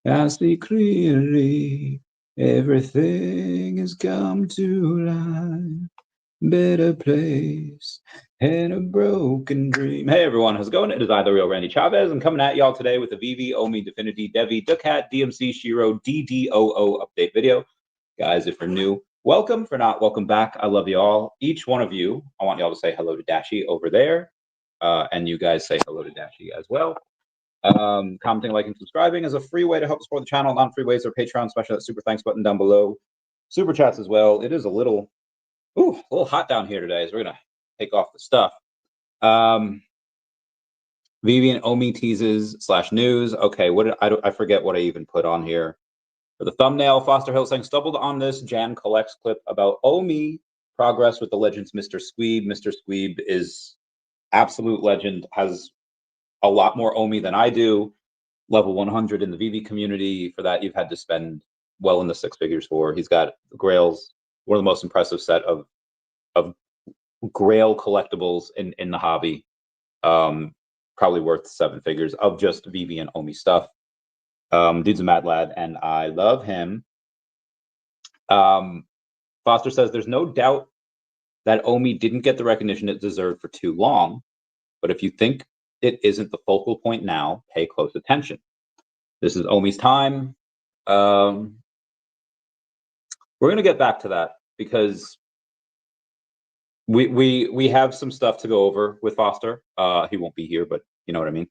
I see clearly everything has come to life. Better place and a broken dream. Hey everyone, how's it going? It is I, the real Randy Chavez. I'm coming at y'all today with a VeVe, OMI, Definity, DEVVE, daCat, DMC, SHIRO, DDOO update video. Guys, if you're new, welcome. For not, welcome back. I love you all. Each one of you, I want y'all to say hello to Dashi over there. And you guys say hello to Dashi as well. Commenting, liking, subscribing is a free way to help support the channel. Non-free ways are Patreon, especially that super thanks button down below. Super chats as well. It is a little hot down here today, so we're gonna take off the stuff. VeVe and OMI teases / news. Okay, what did I forget what I even put on here for the thumbnail. Foster Hilt saying stumbled on this Jan Collects clip about OMI progress with the legends Mr. Squeeb. Mr. Squeeb is absolute legend, has a lot more OMI than I do. Level 100 in the VeVe community. For that, you've had to spend well in the 6 figures for. He's got Grails, one of the most impressive set of Grail collectibles in the hobby. Probably worth 7 figures of just VeVe and OMI stuff. Dude's a mad lad, and I love him. Foster says there's no doubt that OMI didn't get the recognition it deserved for too long, but if you think it isn't the focal point now, pay close attention. This is OMI's time. We're going to get back to that because we have some stuff to go over with Foster. He won't be here, but you know what I mean.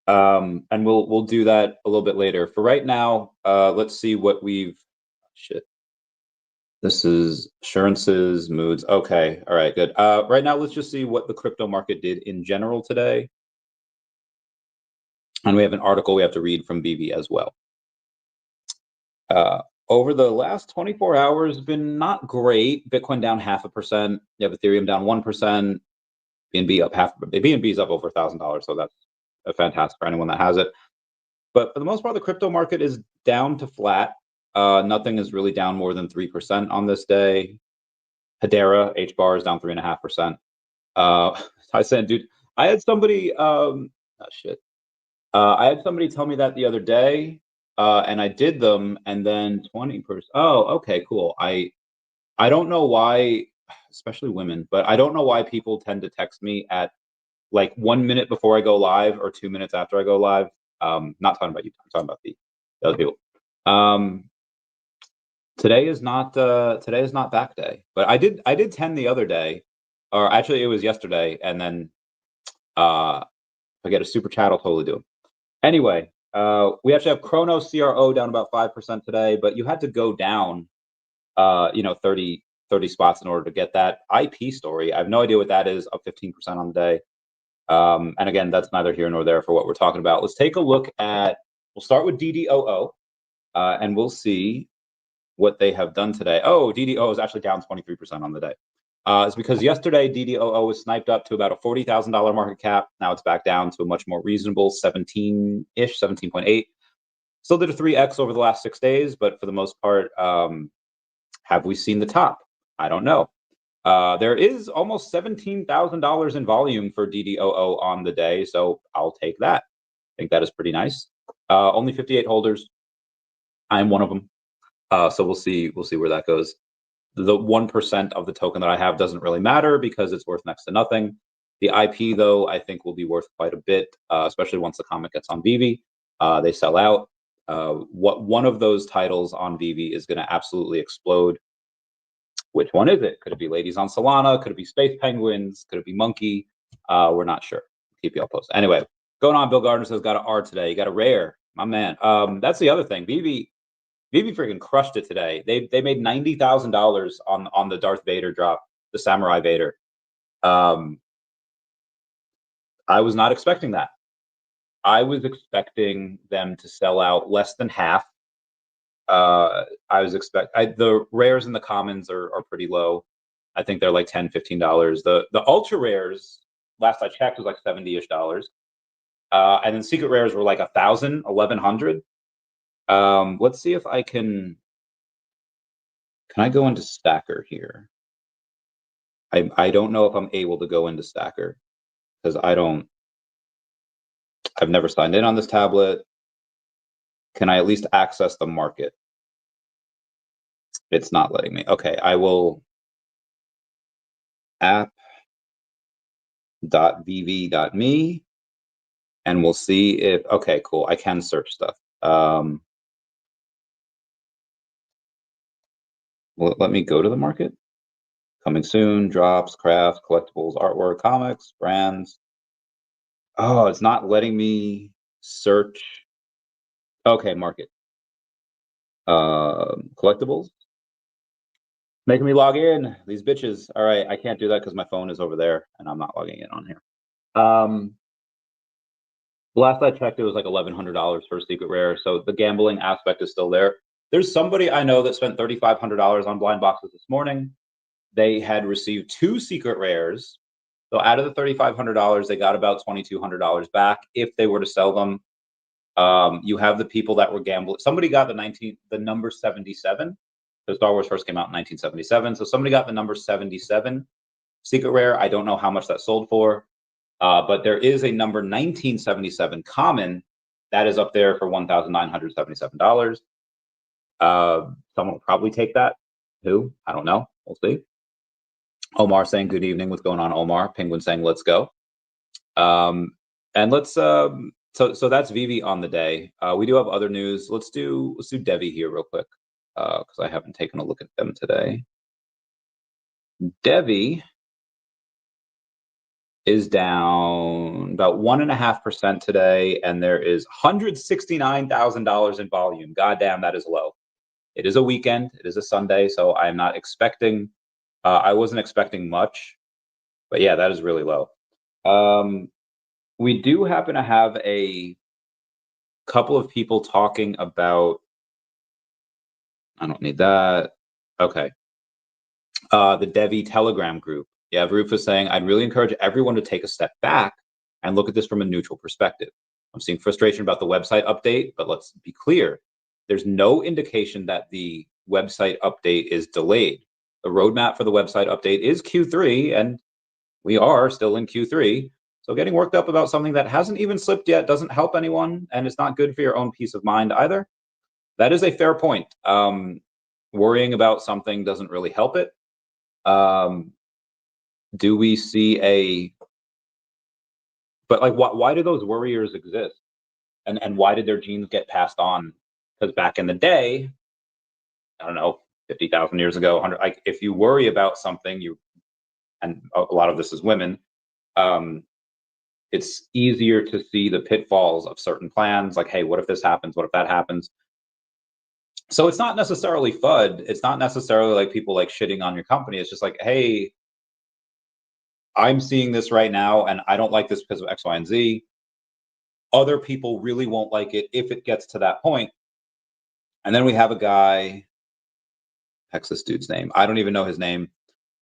And we'll do that a little bit later. For right now, let's see what we've. Shit. This is assurances, moods. Okay, all right, good. Right now, let's just see what the crypto market did in general today. And we have an article we have to read from VeVe as well. Over the last 24 hours, been not great. Bitcoin down 0.5%. You have Ethereum down 1%. BNB up BNB is up over $1,000, so that's fantastic for anyone that has it. But for the most part, the crypto market is down to flat. Nothing is really down more than 3% on this day. Hedera HBAR is down 3.5%. I said, dude, I had somebody. I had somebody tell me that the other day. And I did them, and then 20%. Oh, okay, cool. I don't know why, especially women, but I don't know why people tend to text me at like 1 minute before I go live or 2 minutes after I go live. Not talking about you. I'm talking about the other people. Today is not back day, but I did 10 the other day, or actually it was yesterday, and then if I get a super chat, I'll totally do them. Anyway. We actually have Chrono CRO down about 5% today, but you had to go down, 30 spots in order to get that. IP story, I have no idea what that is, up 15% on the day. And again, that's neither here nor there for what we're talking about. Let's take a look at, we'll start with DDOO, and we'll see what they have done today. Oh, DDOO is actually down 23% on the day. It's because yesterday DDOO was sniped up to about a $40,000 market cap. Now it's back down to a much more reasonable 17-ish, 17.8. Still did a 3x over the last 6 days, but for the most part, have we seen the top? I don't know. There is almost $17,000 in volume for DDOO on the day, so I'll take that. I think that is pretty nice. Only 58 holders. I'm one of them. So we'll see where that goes. The 1% of the token that I have doesn't really matter because it's worth next to nothing. The IP, though, I think will be worth quite a bit, especially once the comic gets on VeVe. They sell out. One of those titles on VeVe is going to absolutely explode. Which one is it? Could it be Ladies on Solana? Could it be Space Penguins? Could it be Monkey? We're not sure. Keep y'all posted. Anyway, going on. Bill Gardner says got an R today. You got a rare, my man. That's the other thing. VeVe freaking crushed it today. They made $90,000 on the Darth Vader drop, the Samurai Vader. I was not expecting that. I was expecting them to sell out less than half. The rares in the commons are pretty low. I think they're like $10, $15. The ultra rares, last I checked, was like $70-ish. And then secret rares were like $1,000, $1,100. Let's see if I can I go into Stacker here? I don't know if I'm able to go into Stacker because I've never signed in on this tablet. can I at least access the market? It's not letting me. Okay, I will app.vv.me and we'll see if, okay, cool. I can search stuff. Will it let me go to the market? Coming soon, drops, crafts, collectibles, artwork, comics, brands. Oh, it's not letting me search. Okay, market. Collectibles. Making me log in, these bitches. All right, I can't do that because my phone is over there and I'm not logging in on here. Last I checked, it was like $1,100 for a secret rare. So the gambling aspect is still there. There's somebody I know that spent $3,500 on blind boxes this morning. They had received 2 secret rares. So out of the $3,500, they got about $2,200 back if they were to sell them. You have the people that were gambling. Somebody got the number 77. So Star Wars first came out in 1977. So somebody got the number 77 secret rare. I don't know how much that sold for, but there is a number 1977 common that is up there for $1,977. Someone will probably take that. Who? I don't know. We'll see. Omar saying good evening. What's going on, Omar? Penguin saying let's go. And let's so that's VeVe on the day. We do have other news. Let's do DEVVE here real quick because I haven't taken a look at them today. DEVVE is down about 1.5% today, and there is $169,000 in volume. Goddamn, that is low. It is a weekend. It is a Sunday, so I'm not expecting. I wasn't expecting much, but yeah, that is really low. We do happen to have a couple of people talking about. I don't need that. Okay. The DEVVE Telegram group. Yeah, Roof is saying, I'd really encourage everyone to take a step back and look at this from a neutral perspective. I'm seeing frustration about the website update, but let's be clear. There's no indication that the website update is delayed. The roadmap for the website update is Q3, and we are still in Q3. So getting worked up about something that hasn't even slipped yet doesn't help anyone, and it's not good for your own peace of mind either. That is a fair point. Worrying about something doesn't really help it. Do we see but like, why do those worriers exist? And why did their genes get passed on? Because back in the day, I don't know, 50,000 years ago, 100, like if you worry about something, and a lot of this is women, it's easier to see the pitfalls of certain plans. Like, hey, what if this happens? What if that happens? So it's not necessarily FUD. It's not necessarily like people like shitting on your company. It's just like, hey, I'm seeing this right now and I don't like this because of X, Y, and Z. Other people really won't like it if it gets to that point. And then we have a guy, heck's this dude's name. I don't even know his name.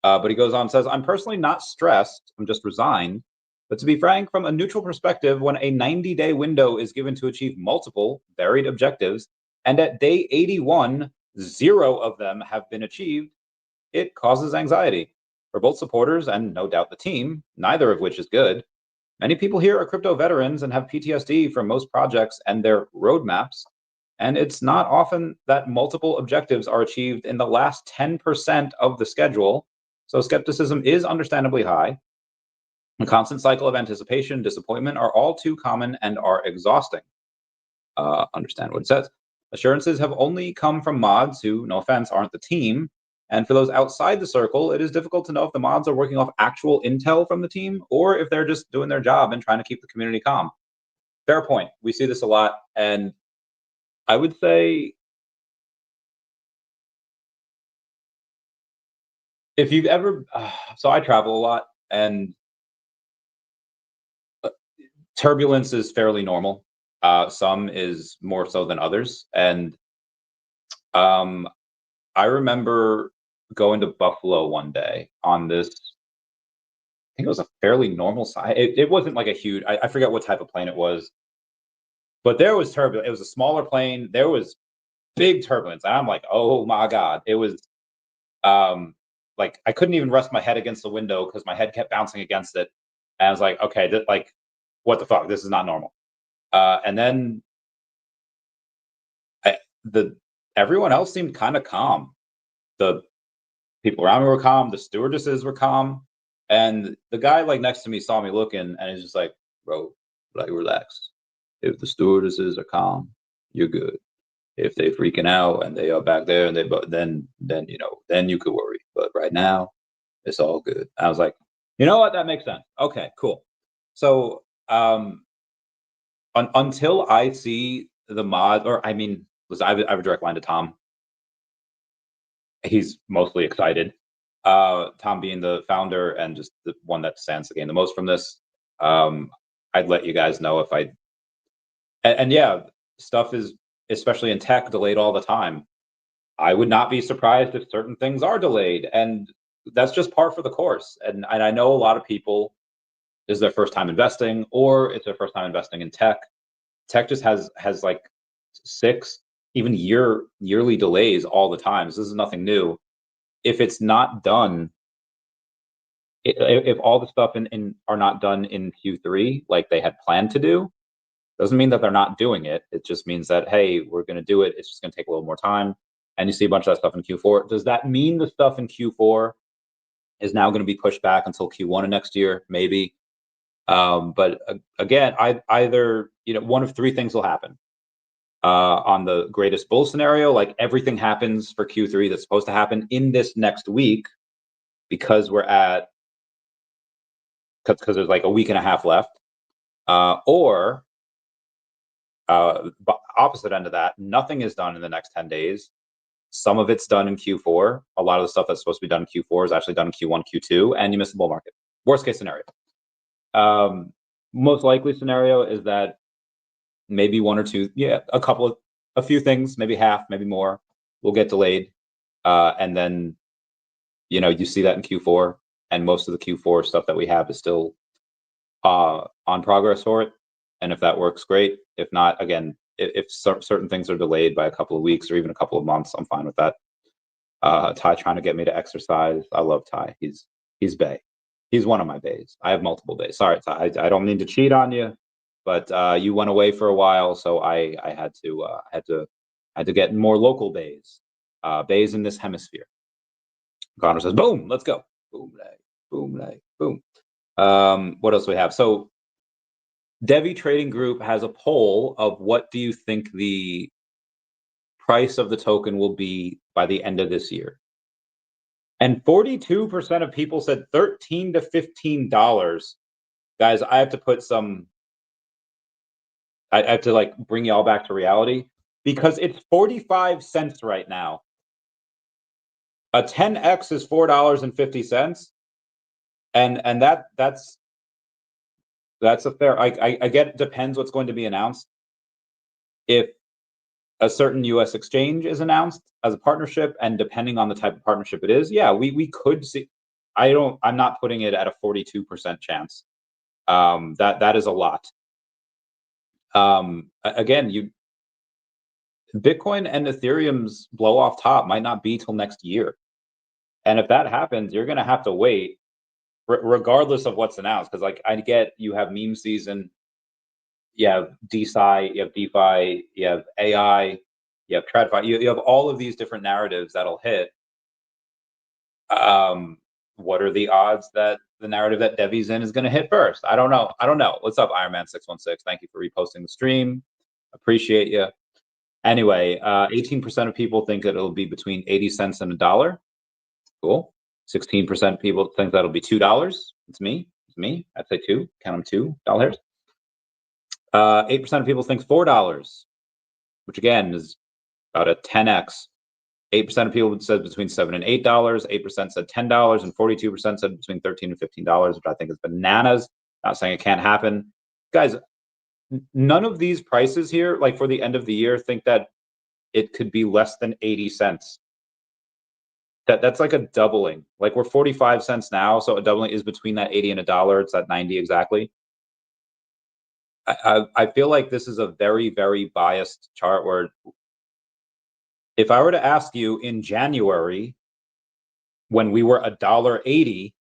But he goes on and says, I'm personally not stressed. I'm just resigned. But to be frank, from a neutral perspective, when a 90-day window is given to achieve multiple varied objectives, and at day 81, 0 of them have been achieved, it causes anxiety for both supporters and no doubt the team, neither of which is good. Many people here are crypto veterans and have PTSD from most projects and their roadmaps. And it's not often that multiple objectives are achieved in the last 10% of the schedule. So skepticism is understandably high. A constant cycle of anticipation, disappointment are all too common and are exhausting. Understand what it says. Assurances have only come from mods who, no offense, aren't the team. And for those outside the circle, it is difficult to know if the mods are working off actual intel from the team or if they're just doing their job and trying to keep the community calm. Fair point. We see this a lot. And I would say if you've ever, so I travel a lot and turbulence is fairly normal. Some is more so than others. And I remember going to Buffalo one day on this, I think it was a fairly normal size. It wasn't like a huge, I forget what type of plane it was, but there was turbulence. It was a smaller plane. There was big turbulence. And I'm like, oh my God. It was like, I couldn't even rest my head against the window because my head kept bouncing against it. And I was like, okay, like, what the fuck? This is not normal. And then everyone else seemed kind of calm. The people around me were calm. The stewardesses were calm. And the guy like next to me saw me looking, and he's just like, bro, like, relax. If the stewardesses are calm, you're good. If they freaking out and they are back there and then you know, then you could worry. But right now, it's all good. I was like, you know what? That makes sense. Okay, cool. So until I see the mod, or I mean, listen, I have a direct line to Tom. He's mostly excited. Tom being the founder and just the one that stands to gain the most from this. I'd let you guys know if I, and yeah, stuff is, especially in tech, delayed all the time. I would not be surprised if certain things are delayed, and that's just par for the course. And I know a lot of people, this is their first time investing, or it's their first time investing in tech. Tech just has like 6, even yearly delays all the time. So this is nothing new. If it's not done, if all the stuff in are not done in Q3 like they had planned to do, doesn't mean that they're not doing it. It just means that, hey, we're going to do it. It's just going to take a little more time. And you see a bunch of that stuff in Q4. Does that mean the stuff in Q4 is now going to be pushed back until Q1 of next year? Maybe. But again, either, you know, one of 3 things will happen. On the greatest bull scenario, like everything happens for Q3 that's supposed to happen in this next week, because we're at, because there's like a week and a half left, or opposite end of that, nothing is done in the next 10 days. Some of it's done in Q4. A lot of the stuff that's supposed to be done in Q4 is actually done in Q1, Q2, and you miss the bull market. Worst case scenario. Most likely scenario is that maybe 1 or 2, a few things, maybe half, maybe more, will get delayed. And then, you know, you see that in Q4, and most of the Q4 stuff that we have is still on progress for it. And if that works, great. If not, again, if certain things are delayed by a couple of weeks or even a couple of months, I'm fine with that. Ty trying to get me to exercise. I love Ty. He's Bay. He's one of my bays. I have multiple bays. Sorry, Ty. I don't mean to cheat on you, but you went away for a while, so I had to get more local bays. Bays in this hemisphere. Connor says, boom, let's go. Boom, leg, boom, leg, boom. What else do we have? So DEVVE Trading Group has a poll of what do you think the price of the token will be by the end of this year. And 42% of people said $13 to $15. Guys, I have to put some, I have to like bring y'all back to reality, because it's 45 cents right now. A 10x is $4.50. And that's a fair, I get it depends what's going to be announced. If a certain US exchange is announced as a partnership, and depending on the type of partnership it is, yeah, we could see, I'm not putting it at a 42% chance. That is a lot. Again, Bitcoin and Ethereum's blow off top might not be till next year. And if that happens, you're going to have to wait regardless of what's announced. Because like I get, you have meme season, you have DeSci, you have DeFi, you have AI, you have TradFi, you have all of these different narratives that'll hit. What are the odds that the narrative that DEVVE's in is going to hit first? I don't know. What's up, Ironman616? Thank you for reposting the stream. Appreciate you. Anyway, 18% of people think that it'll be between 80 cents and $1. Cool. 16% of people think that'll be $2. It's me. I'd say 2. Count them $2. 8% of people think $4, which again is about a 10x. 8% of people said between $7 and $8. 8% said $10, and 42% said between $13 and $15, which I think is bananas. Not saying it can't happen, guys. None of these prices here, like for the end of the year, think that it could be less than 80 cents. That's like a doubling. Like we're 45 cents now, so a doubling is between that 80 and $1. It's at 90 exactly. I feel like this is a very, very biased chart where if I were to ask you in January, when we were $1.80,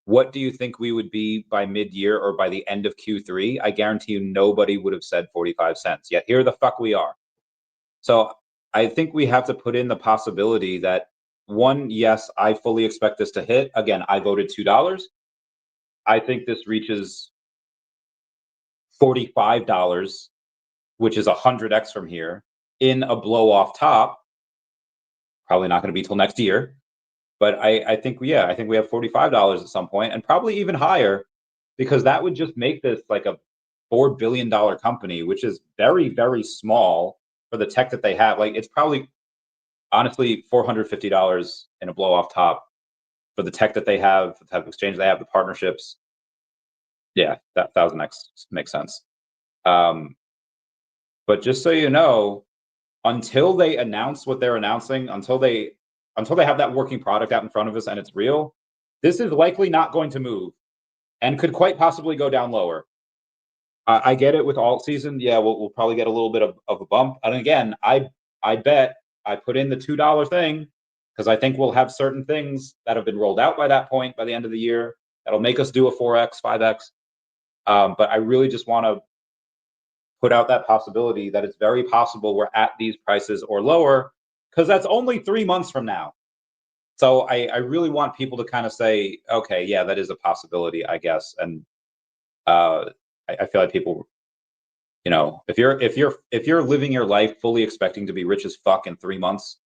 what do you think we would be by mid-year or by the end of Q3? I guarantee you nobody would have said 45 cents. Yet here the fuck we are. So I think we have to put in the possibility that, one, yes, I fully expect this to hit. Again, I voted $2. I think this reaches $45, which is 100x from here, in a blow off top. Probably not going to be till next year. But I think, yeah, I think we have $45 at some point, and probably even higher, because that would just make this like a $4 billion company, which is very, very small for the tech that they have. Like, it's probably, honestly, $450 in a blow off top for the tech that they have, the type of exchange they have, the partnerships. Yeah, that 1000x makes sense. But just so you know, until they announce what they're announcing, until they have that working product out in front of us and it's real, this is likely not going to move and could quite possibly go down lower. I get it with alt season. Yeah, we'll probably get a little bit of a bump. And again, I bet I put in the $2 thing because I think we'll have certain things that have been rolled out by that point, by the end of the year, that'll make us do a 4x, 5x. But I really just want to put out that possibility that it's very possible we're at these prices or lower, because that's only 3 months from now. So I really want people to kind of say, okay, yeah, that is a possibility, I guess. And I feel like people, you know, if you're living your life fully expecting to be rich as fuck in 3 months,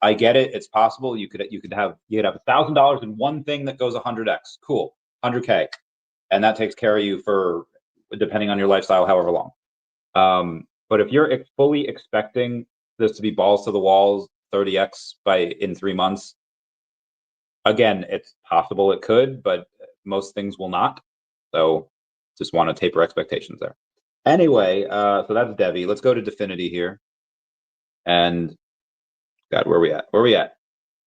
I get it. It's possible. You could have $1,000 in one thing that goes 100x. Cool, 100K, and that takes care of you for, depending on your lifestyle, however long. But if you're fully expecting this to be balls to the walls, 30x in 3 months, again, it's possible it could, but most things will not. So just want to taper expectations there. Anyway, so that's DEVVE. Let's go to Definity here. And God, where are we at? Where are we at?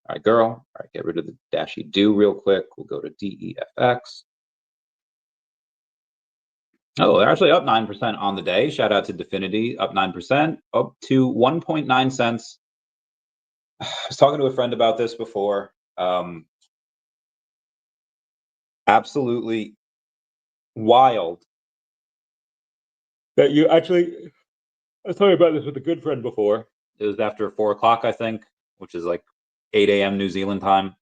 All right, girl. All right, get rid of the -do real quick. We'll go to DEFX. Oh, they're actually up 9% on the day. Shout out to Definity, up 9%, up to 1.9 cents. I was talking to a friend about this before. Absolutely wild that you actually, I was talking about this with a good friend before. It was after 4 o'clock, I think, which is like 8 a.m. New Zealand time.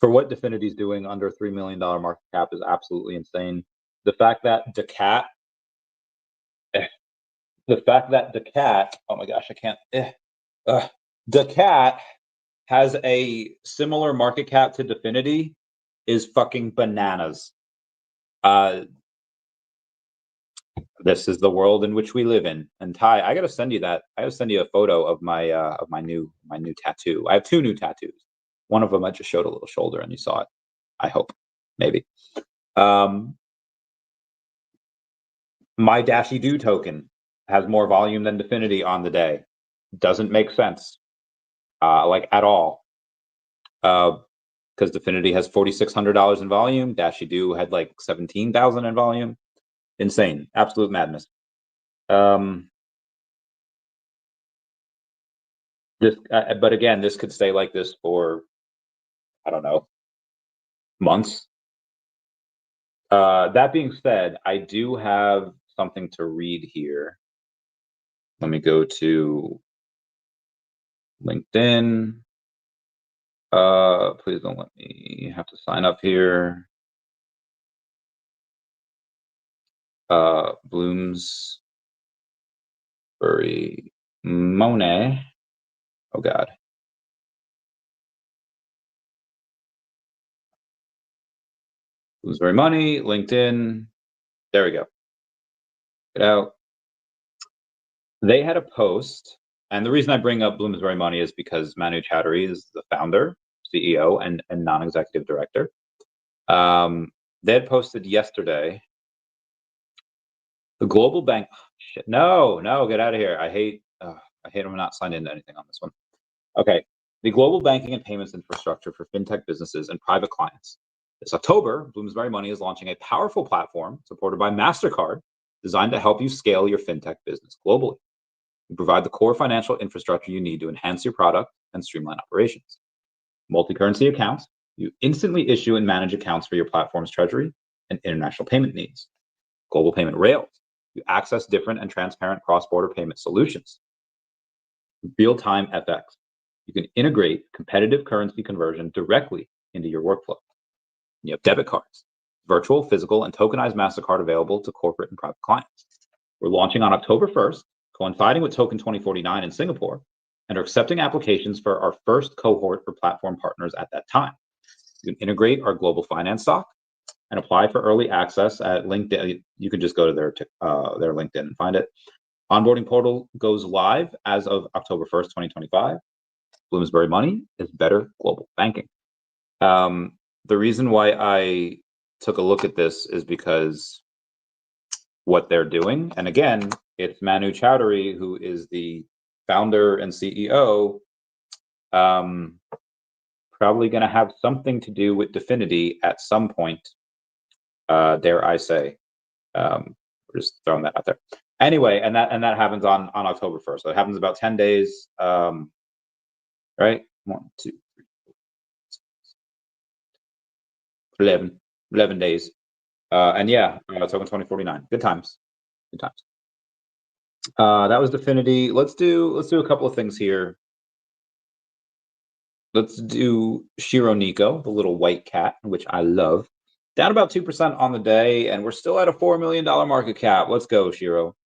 For what Definity's doing under $3 million market cap is absolutely insane. The fact that daCat, oh my gosh, I can't, daCat has a similar market cap to Definity is fucking bananas. This is the world in which we live in. And Ty, I gotta send you that. I gotta send you a photo of my new tattoo. I have 2 new tattoos. One of them I just showed a little shoulder and you saw it. I hope, maybe. My daCat token has more volume than Definity on the day. Doesn't make sense, like at all. Because Definity has $4,600 in volume. daCat had like 17,000 in volume. Insane, absolute madness. But again, this could stay like this for, I don't know, months. That being said, I do have something to read here. Let me go to LinkedIn. Please don't let me have to sign up here. Bloomsbury Monet. Oh God. Bloomsbury Money, LinkedIn. There we go. Get out. They had a post, and the reason I bring up Bloomsbury Money is because Manu Chowdhury is the founder, CEO, and non-executive director. They had posted yesterday. The global bank. Shit. No, get out of here. I hate I'm not signed into anything on this one. Okay. The global banking and payments infrastructure for fintech businesses and private clients. This October, Bloomsbury Money is launching a powerful platform supported by MasterCard designed to help you scale your fintech business globally. We provide the core financial infrastructure you need to enhance your product and streamline operations. Multi-currency accounts. You instantly issue and manage accounts for your platform's treasury and international payment needs. Global payment rails. you access different and transparent cross-border payment solutions. Real-time FX. You can integrate competitive currency conversion directly into your workflow. You have debit cards, virtual, physical, and tokenized MasterCard available to corporate and private clients. We're launching on October 1st, coinciding with Token 2049 in Singapore, and are accepting applications for our first cohort for platform partners at that time. You can integrate our global finance stock and apply for early access at LinkedIn. You can just go to their LinkedIn and find it. Onboarding portal goes live as of October 1st, 2025. Bloomsbury Money is better global banking. The reason why I took a look at this is because what they're doing, and again, it's Manu Chowdhury, who is the founder and CEO, probably going to have something to do with Definity at some point, dare I say. We're just throwing that out there. Anyway, and that happens on October 1st. So it happens about 10 days, right? 1, 2, 3, 4, 11 days. And yeah, Token 2049. Good times. Good times. That was Definity. Let's do a couple of things here. Let's do SHIRO Nico, the little white cat, which I love. Down about 2% on the day, and we're still at a $4 million market cap. Let's go, SHIRO.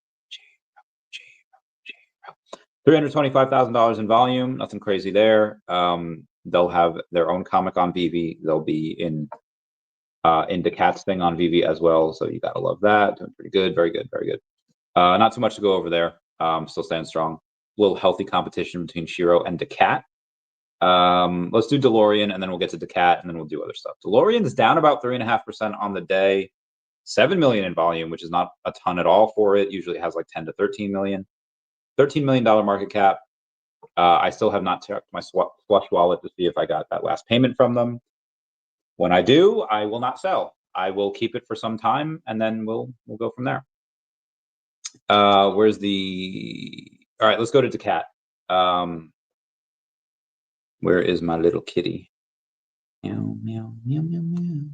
$325,000 in volume. Nothing crazy there. They'll have their own comic on VeVe. They'll be in daCat's thing on VeVe as well. So you gotta love that. Doing pretty good. Very good. Very good. Not too much to go over there. Still staying strong. A little healthy competition between SHIRO and daCat. Let's do DeLorean, and then we'll get to daCat, and then we'll do other stuff. DeLorean is down about 3.5% on the day. 7 million in volume, which is not a ton at all for it. Usually it has like 10 to 13 million. $13 million market cap. I still have not checked my Flush wallet to see if I got that last payment from them. When I do, I will not sell. I will keep it for some time, and then we'll go from there. Where's the? All right, let's go to daCat. Where is my little kitty? Meow, meow, meow, meow, meow.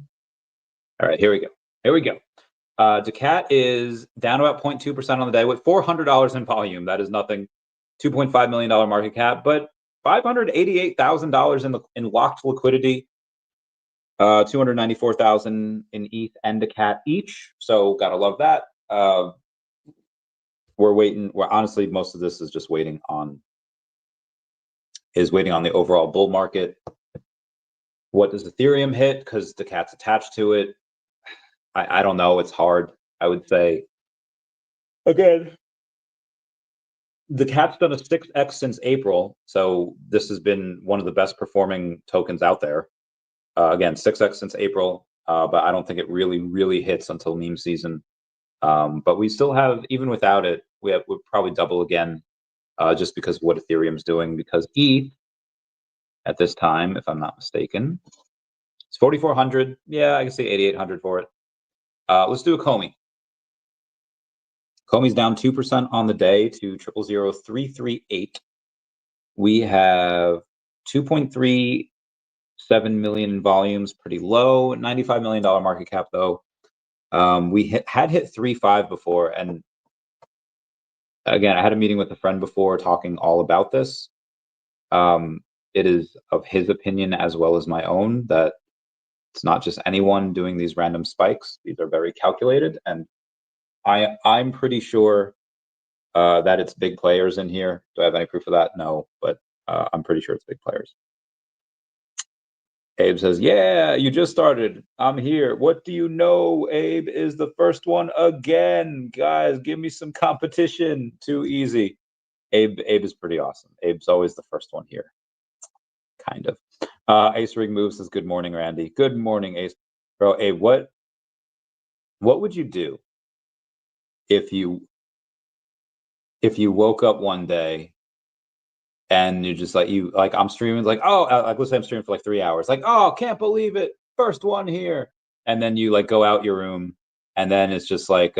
All right, here we go. Here we go. daCat is down about 0.2% on the day with $400 in volume. That is nothing. $2.5 million market cap, but $588,000 in locked liquidity. 294,000 in ETH and daCat each. So gotta love that. We're waiting. Well, honestly, most of this is just waiting on the overall bull market. What does Ethereum hit? Because daCat's attached to it. I don't know. It's hard. I would say, again, daCat's done a 6x since April. So this has been one of the best performing tokens out there. Again, 6x since April. But I don't think it really hits until meme season. But we still have, even without it, we'll probably double again, just because of what Ethereum's doing. Because ETH at this time, if I'm not mistaken, it's 4,400. Yeah, I can say 8,800 for it. Let's do a Komi. Komi's down 2% on the day to 000338. We have 2.37 million in volumes, pretty low. $95 million market cap though. We had hit 3.5 before, and again, I had a meeting with a friend before talking all about this. It is of his opinion as well as my own that it's not just anyone doing these random spikes. These are very calculated, and I'm pretty sure that it's big players in here. Do I have any proof of that? No, but I'm pretty sure it's big players. Abe says, yeah, you just started. I'm here. What do you know? Abe is the first one again. Guys, give me some competition. Too easy. Abe is pretty awesome. Abe's always the first one here. Kind of. Ace Rig Moves says, good morning, Randy. Good morning, Ace. Bro, Abe, what would you do if you woke up one day and you're just like, I'm streaming, like, oh, like, let's say I'm streaming for like 3 hours, like, oh, can't believe it, first one here, and then you like go out your room, and then it's just like,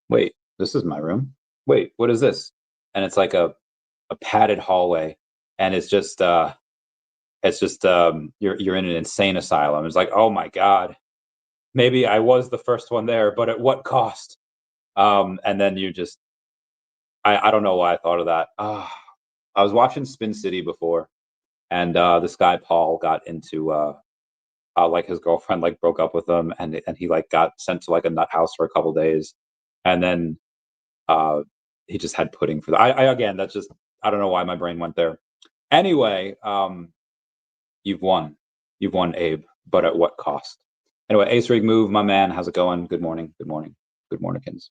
wait, this is my room. Wait, what is this? And it's like a padded hallway, and it's just you're in an insane asylum. It's like, oh my god, maybe I was the first one there, but at what cost? And then you just, I don't know why I thought of that. I was watching Spin City before, and this guy Paul got into like his girlfriend like broke up with him, and he like got sent to like a nut house for a couple days, and then he just had pudding for that. I again, that's just, I don't know why my brain went there. Anyway, you've won, Abe, but at what cost? Anyway, Ace Rig Move, my man, how's it going? Good morning, good morningkins.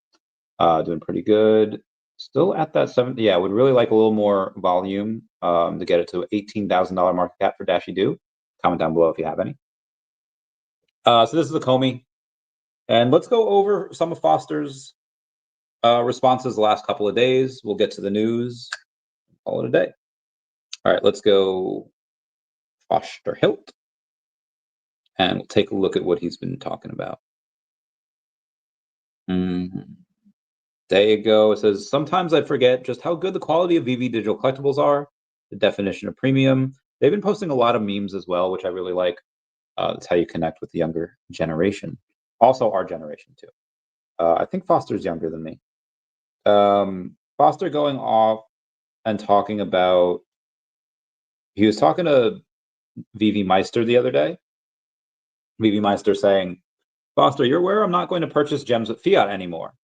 Doing pretty good. Still at that 70. Yeah, would really like a little more volume to get it to $18,000 market cap for daCat. Comment down below if you have any. So this is a Comey, and let's go over some of Foster's responses the last couple of days. We'll get to the news, call it a day. All right, let's go Foster Hilt, and we'll take a look at what he's been talking about. There you go. It says, sometimes I forget just how good the quality of VeVe digital collectibles are, the definition of premium. They've been posting a lot of memes as well, which I really like. That's how you connect with the younger generation. Also our generation too. I think Foster's younger than me. Foster going off and talking about, he was talking to VeVe Meister the other day. VeVe Meister saying, Foster, you're aware I'm not going to purchase gems with fiat anymore.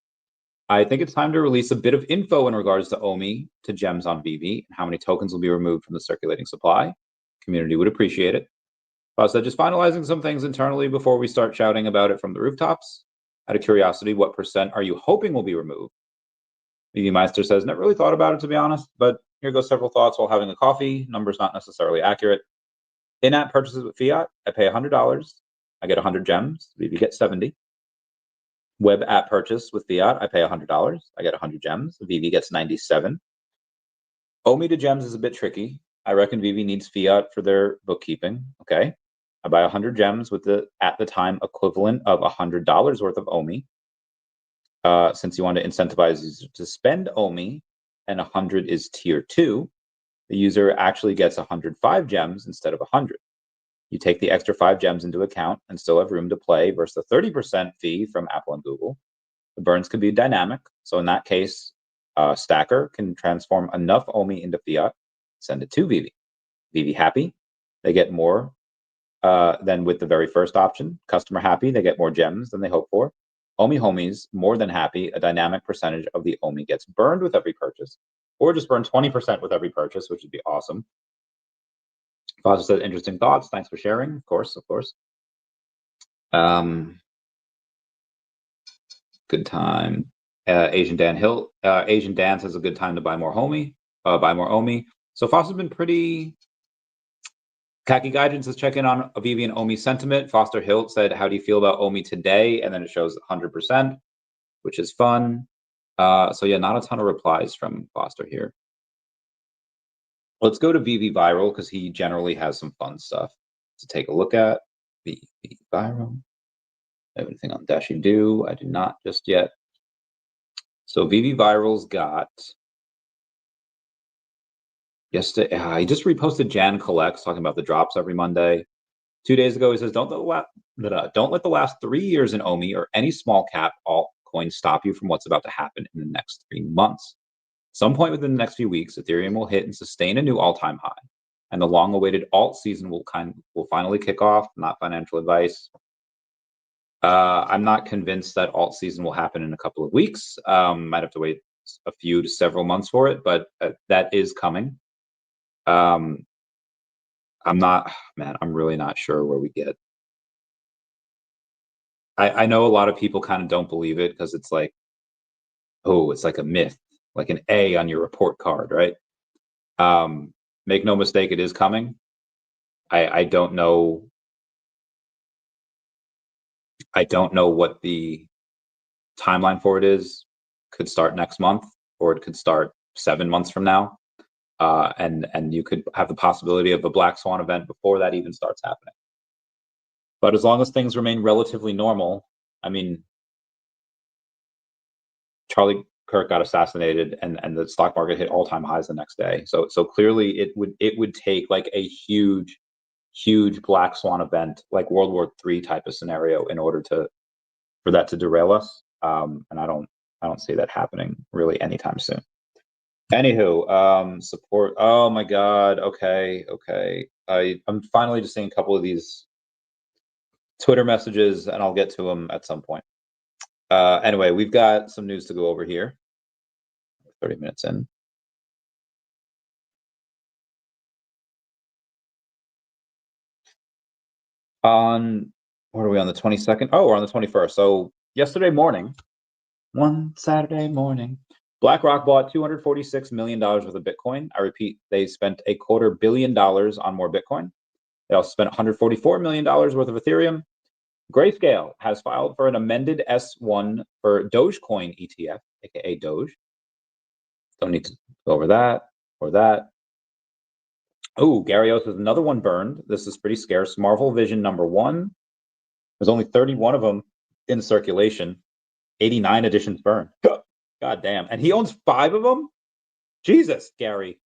I think it's time to release a bit of info in regards to OMI to gems on VeVe and how many tokens will be removed from the circulating supply. Community would appreciate it. Foster, just finalizing some things internally before we start shouting about it from the rooftops. Out of curiosity, what % are you hoping will be removed? VeVe Meister says, never really thought about it, to be honest, but here goes several thoughts while having a coffee. Numbers not necessarily accurate. In-app purchases with fiat, I pay $100. I get 100 gems. VeVe gets 70. Web app purchase with fiat, I pay $100. I get 100 gems. VeVe gets 97. OMI to gems is a bit tricky. I reckon VeVe needs fiat for their bookkeeping. Okay. I buy 100 gems with the, at the time, equivalent of $100 worth of OMI. Since you want to incentivize users to spend OMI, and 100 is tier 2, the user actually gets 105 gems instead of 100. You take the extra 5 gems into account and still have room to play versus the 30% fee from Apple and Google. The burns could be dynamic. So in that case, Stacker can transform enough OMI into fiat, send it to VeVe. VeVe happy, they get more than with the very first option. Customer happy, they get more gems than they hoped for. OMI homies, more than happy, a dynamic percentage of the OMI gets burned with every purchase, or just burn 20% with every purchase, which would be awesome. Foster said, interesting thoughts. Thanks for sharing. Of course. Good time. Asian Dan Hilt. Asian Dan says a good time to buy more OMI. So Foster's been pretty. Khaki Kaidence is checking on VeVe and OMI sentiment. Foster Hilt said, how do you feel about OMI today? And then it shows 100%, which is fun. So yeah, not a ton of replies from Foster here. Let's go to VeVe Viral because he generally has some fun stuff to take a look at. VeVe Viral. I have anything on daCat? I do not just yet. So VeVe Viral's got yesterday. He just reposted Jan Collects talking about the drops every Monday. 2 days ago, he says, don't let the last 3 years in OMI or any small cap altcoin stop you from what's about to happen in the next 3 months. Some point within the next few weeks, Ethereum will hit and sustain a new all-time high, and the long-awaited alt season will finally kick off. Not financial advice. I'm not convinced that alt season will happen in a couple of weeks. Might have to wait a few to several months for it, but that is coming. I'm really not sure where we get. I know a lot of people kind of don't believe it because it's like, oh, it's like a myth, like an A on your report card, right? Make no mistake, it is coming. I don't know. I don't know what the timeline for it is. Could start next month, or it could start 7 months from now. And you could have the possibility of a black swan event before that even starts happening. But as long as things remain relatively normal, I mean, Charlie Kirk got assassinated, and the stock market hit all-time highs the next day. So clearly, it would take like a huge huge black swan event, like World War III type of scenario, in order for that to derail us. And I don't see that happening really anytime soon. Anywho, support. Oh my God. Okay. I'm finally just seeing a couple of these Twitter messages, and I'll get to them at some point. Anyway, we've got some news to go over here. 30 minutes in. What are we on, the 22nd? Oh, we're on the 21st. So yesterday morning, one Saturday morning, BlackRock bought $246 million worth of Bitcoin. I repeat, they spent $250 million on more Bitcoin. They also spent $144 million worth of Ethereum. Grayscale has filed for an amended S1 for Dogecoin ETF, aka Doge. Don't need to go over that or that. Oh, Garios is another one burned. This is pretty scarce. Marvel Vision #1. There's only 31 of them in circulation. 89 editions burned. God damn. And he owns 5 of them? Jesus, Gary.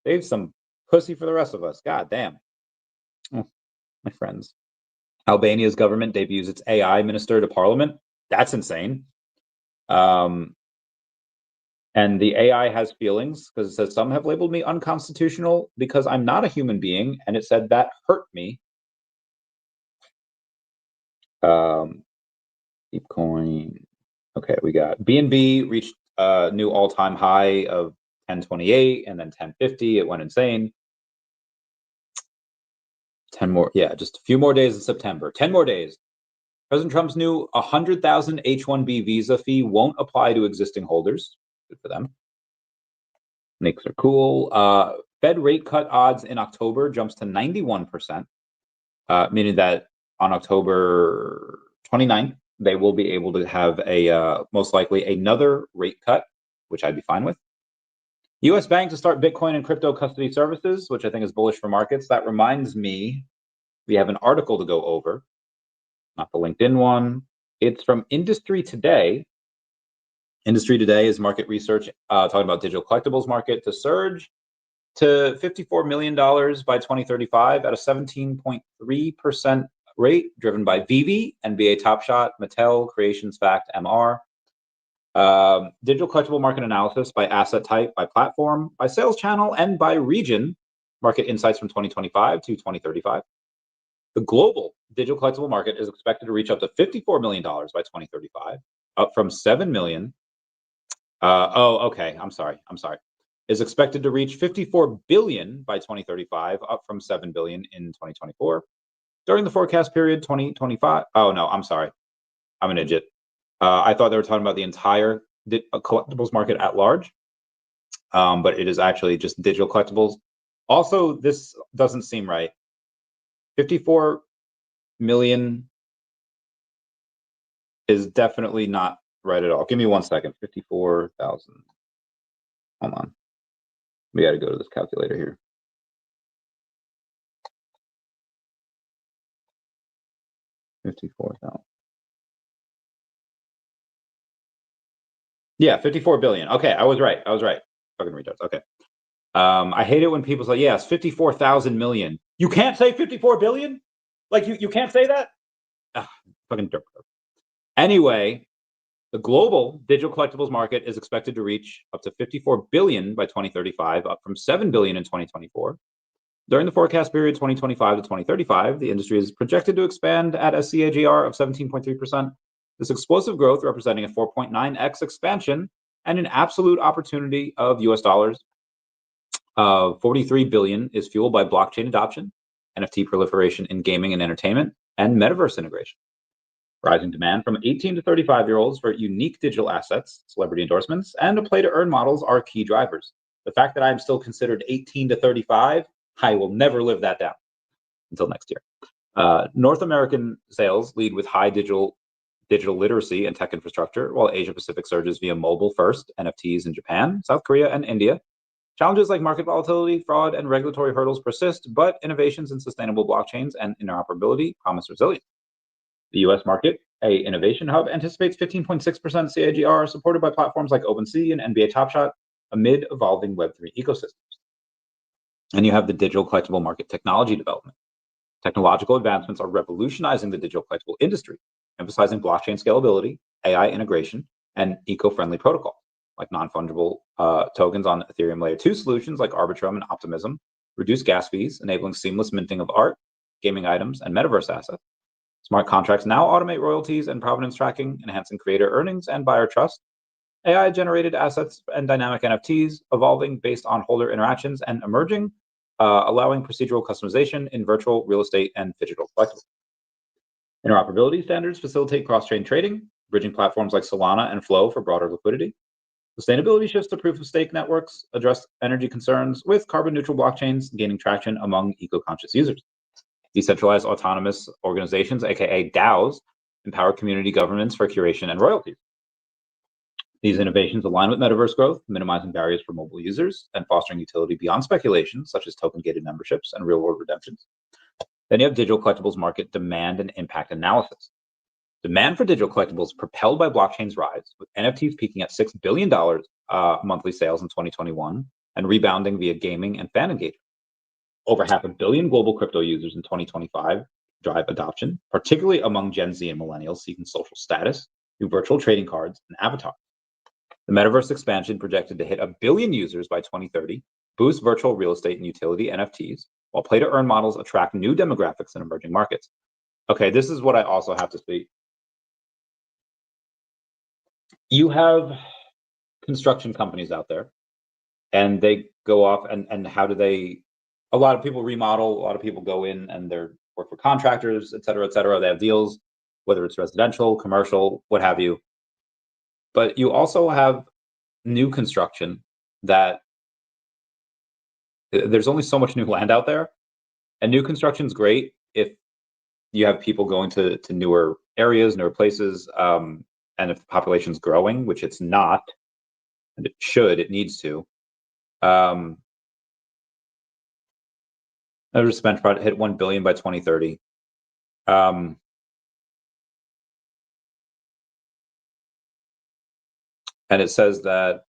Save some pussy for the rest of us. God damn. Oh, my friends. Albania's government debuts its AI minister to parliament. That's insane. And the AI has feelings, because it says some have labeled me unconstitutional because I'm not a human being, and it said that hurt me. Deepcoin. Okay, we got BNB reached a new all-time high of 1028, and then 1050. It went insane. 10 more, yeah, just a few more days in September. 10 more days. President Trump's new 100,000 H-1B visa fee won't apply to existing holders. Good for them. Nicks are cool. Fed rate cut odds in October jumps to 91%, meaning that on October 29th, they will be able to have most likely another rate cut, which I'd be fine with. U.S. bank to start Bitcoin and crypto custody services, which I think is bullish for markets. That reminds me, we have an article to go over, not the LinkedIn one. It's from Industry Today. Industry Today is market research talking about digital collectibles market to surge to $54 million by 2035 at a 17.3% rate, driven by VeVe, NBA Top Shot, Mattel, Creations Fact, MR. Digital collectible market analysis by asset type, by platform, by sales channel, and by region. Market insights from 2025 to 2035. The global digital collectible market is expected to reach up to $54 million by 2035, up from $7 million. I'm sorry. Is expected to reach 54 billion by 2035, up from 7 billion in 2024. During the forecast period 2025. Oh no, I'm sorry. I'm an idiot. I thought they were talking about the entire collectibles market at large, but it is actually just digital collectibles. Also, this doesn't seem right. 54 million is definitely not right at all. Give me 1 second. 54,000. Hold on. We got to go to this calculator here. $54,000. Yeah, 54 billion. Okay, I was right. Fucking retards. Okay. I hate it when people say, yes, 54,000 million. You can't say 54 billion? Like, you can't say that? Fucking dirt. Anyway, the global digital collectibles market is expected to reach up to 54 billion by 2035, up from 7 billion in 2024. During the forecast period 2025 to 2035, the industry is projected to expand at a CAGR of 17.3%. This explosive growth representing a 4.9x expansion and an absolute opportunity of US dollars 43 billion is fueled by blockchain adoption, NFT proliferation in gaming and entertainment, and metaverse integration. Rising demand from 18 to 35-year-olds for unique digital assets, celebrity endorsements, and a play-to-earn models are key drivers. The fact that I'm still considered 18 to 35, I will never live that down until next year. North American sales lead with high digital literacy and tech infrastructure, while Asia Pacific surges via mobile first, NFTs in Japan, South Korea, and India. Challenges like market volatility, fraud, and regulatory hurdles persist, but innovations in sustainable blockchains and interoperability promise resilience. The US market, a innovation hub, anticipates 15.6% CAGR, supported by platforms like OpenSea and NBA Top Shot, amid evolving Web3 ecosystems. And you have the digital collectible market technology development. Technological advancements are revolutionizing the digital collectible industry, emphasizing blockchain scalability, AI integration, and eco-friendly protocols, like non-fungible tokens on Ethereum Layer 2 solutions like Arbitrum and Optimism, reduce gas fees, enabling seamless minting of art, gaming items, and metaverse assets. Smart contracts now automate royalties and provenance tracking, enhancing creator earnings and buyer trust. AI-generated assets and dynamic NFTs evolving based on holder interactions and emerging, allowing procedural customization in virtual, real estate, and digital collectibles. Interoperability standards facilitate cross-chain trading, bridging platforms like Solana and Flow for broader liquidity. Sustainability shifts to proof-of-stake networks address energy concerns, with carbon-neutral blockchains gaining traction among eco-conscious users. Decentralized autonomous organizations, aka DAOs, empower community governance for curation and royalties. These innovations align with metaverse growth, minimizing barriers for mobile users and fostering utility beyond speculation, such as token-gated memberships and real-world redemptions. Then you have digital collectibles market demand and impact analysis. Demand for digital collectibles propelled by blockchain's rise, with NFTs peaking at $6 billion monthly sales in 2021 and rebounding via gaming and fan engagement. Over 500 million global crypto users in 2025 drive adoption, particularly among Gen Z and millennials seeking social status through virtual trading cards and avatars. The metaverse expansion, projected to hit 1 billion users by 2030, boosts virtual real estate and utility NFTs, while play-to-earn models attract new demographics in emerging markets. Okay, this is what I also have to speak. You have construction companies out there, and they go off and how do they, a lot of people remodel, a lot of people go in and they're work for contractors, et cetera, they have deals, whether it's residential, commercial, what have you. But you also have new construction that there's only so much new land out there, and new construction is great if you have people going to newer areas, newer places, and if the population's growing, which it's not, and it needs to. Another spend project hit 1 billion by 2030. And it says that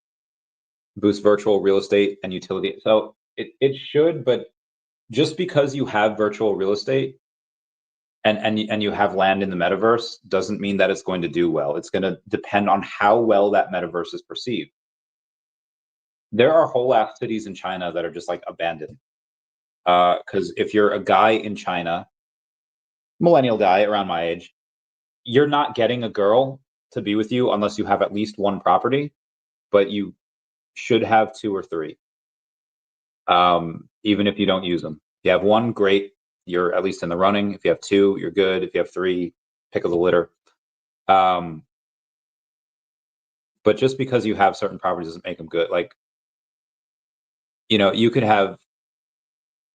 boosts virtual real estate and utility. So it should, but just because you have virtual real estate and you have land in the metaverse doesn't mean that it's going to do well. It's going to depend on how well that metaverse is perceived. There are whole ass cities in China that are just like abandoned. Because if you're a guy in China, millennial guy around my age, you're not getting a girl to be with you unless you have at least one property, but you should have 2 or 3. Even if you don't use them. If you have 1, great, you're at least in the running. If you have 2, you're good. If you have 3, pick of the litter. But just because you have certain properties doesn't make them good. Like, you know, you could have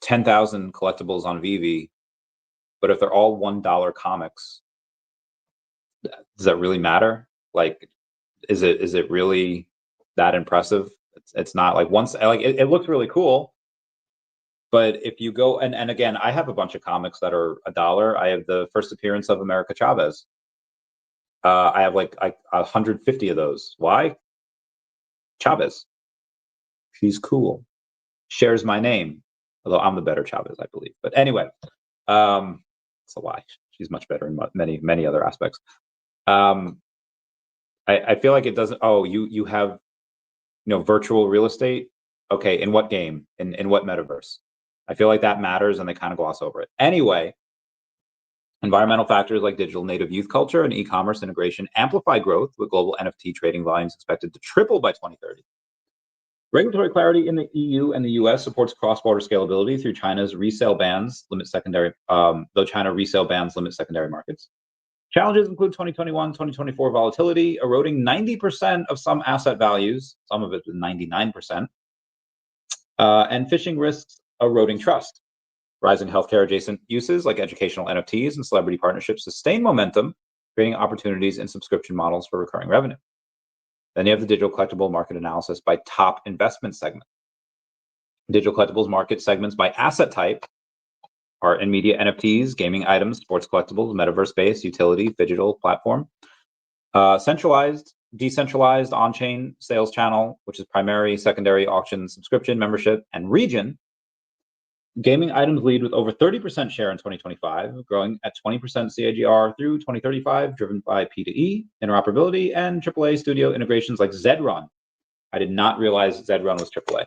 10,000 collectibles on VeVe, but if they're all $1 comics, does that really matter? Like, is it really that impressive? It's not. Like, once, like, it looks really cool, but if you go and again, I have a bunch of comics that are $1. I have the first appearance of America Chavez. I have like 150 of those. Why? Chavez. She's cool. Shares my name, although I'm the better Chavez, I believe. But anyway, it's a lie. She's much better in many other aspects. I feel like it doesn't. Oh, you have, you know, virtual real estate. Okay, in what game? In what metaverse? I feel like that matters, and they kind of gloss over it. Anyway, environmental factors like digital native youth culture and e-commerce integration amplify growth, with global NFT trading volumes expected to triple by 2030. Regulatory clarity in the EU and the US supports cross-border scalability through China's resale bans limit secondary, though China resale bans limit secondary markets. Challenges include 2021-2024 volatility, eroding 90% of some asset values, some of it is 99%, and phishing risks eroding trust. Rising healthcare adjacent uses like educational NFTs and celebrity partnerships sustain momentum, creating opportunities in subscription models for recurring revenue. Then you have the digital collectible market analysis by top investment segment. Digital collectibles market segments by asset type: art and media NFTs, gaming items, sports collectibles, metaverse-based, utility, digital platform. Centralized, decentralized, on-chain sales channel, which is primary, secondary, auction, subscription, membership, and region. Gaming items lead with over 30% share in 2025, growing at 20% CAGR through 2035, driven by P2E, interoperability, and AAA studio integrations like Zedrun. I did not realize Zedrun was AAA.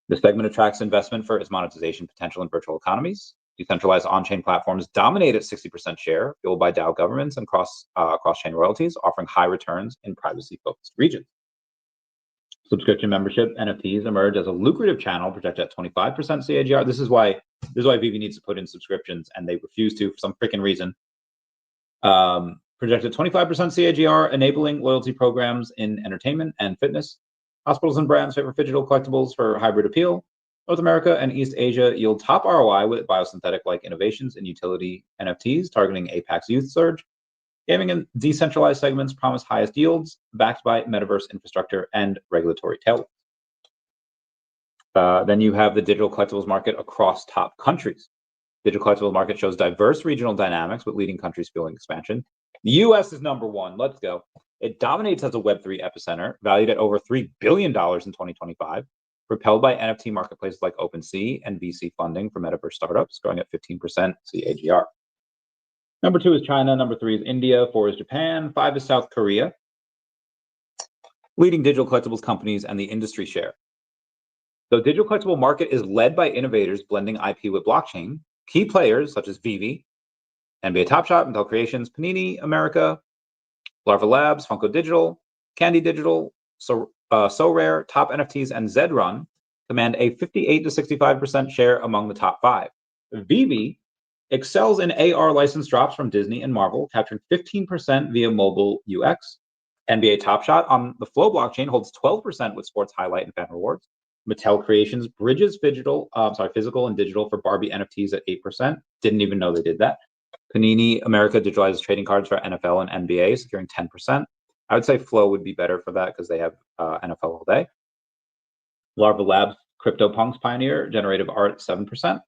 The segment attracts investment for its monetization potential in virtual economies. Decentralized on-chain platforms dominate at 60% share, fueled by DAO governments and cross-chain royalties, offering high returns in privacy-focused regions. Subscription membership NFTs emerge as a lucrative channel, projected at 25% CAGR. This is why VeVe needs to put in subscriptions, and they refuse to for some freaking reason. Projected 25% CAGR, enabling loyalty programs in entertainment and fitness. Hospitals and brands favor digital collectibles for hybrid appeal. North America and East Asia yield top ROI with biosynthetic-like innovations in utility NFTs, targeting APAC's youth surge. Gaming and decentralized segments promise highest yields, backed by metaverse infrastructure and regulatory tailwinds. Then you have the digital collectibles market across top countries. Digital collectibles market shows diverse regional dynamics, with leading countries fueling expansion. The US is number one. Let's go. It dominates as a Web3 epicenter, valued at over $3 billion in 2025, propelled by NFT marketplaces like OpenSea and VC funding for metaverse startups, growing at 15% CAGR. Number 2 is China. Number 3 is India. 4 is Japan. 5 is South Korea. Leading digital collectibles companies and the industry share. The digital collectible market is led by innovators blending IP with blockchain. Key players such as VeVe, NBA Top Shot, Intel Creations, Panini America, Larva Labs, Funko Digital, Candy Digital, SoRare, Top NFTs, and Zedrun command a 58 to 65% share among the top 5. VeVe excels in AR license drops from Disney and Marvel, capturing 15% via mobile UX. NBA Top Shot on the Flow blockchain holds 12% with sports highlight and fan rewards. Mattel Creations bridges physical and digital for Barbie NFTs at 8%. Didn't even know they did that. Panini America digitalizes trading cards for NFL and NBA, securing 10%. I would say Flow would be better for that because they have NFL all day. Larva Labs CryptoPunks pioneer generative art 7%.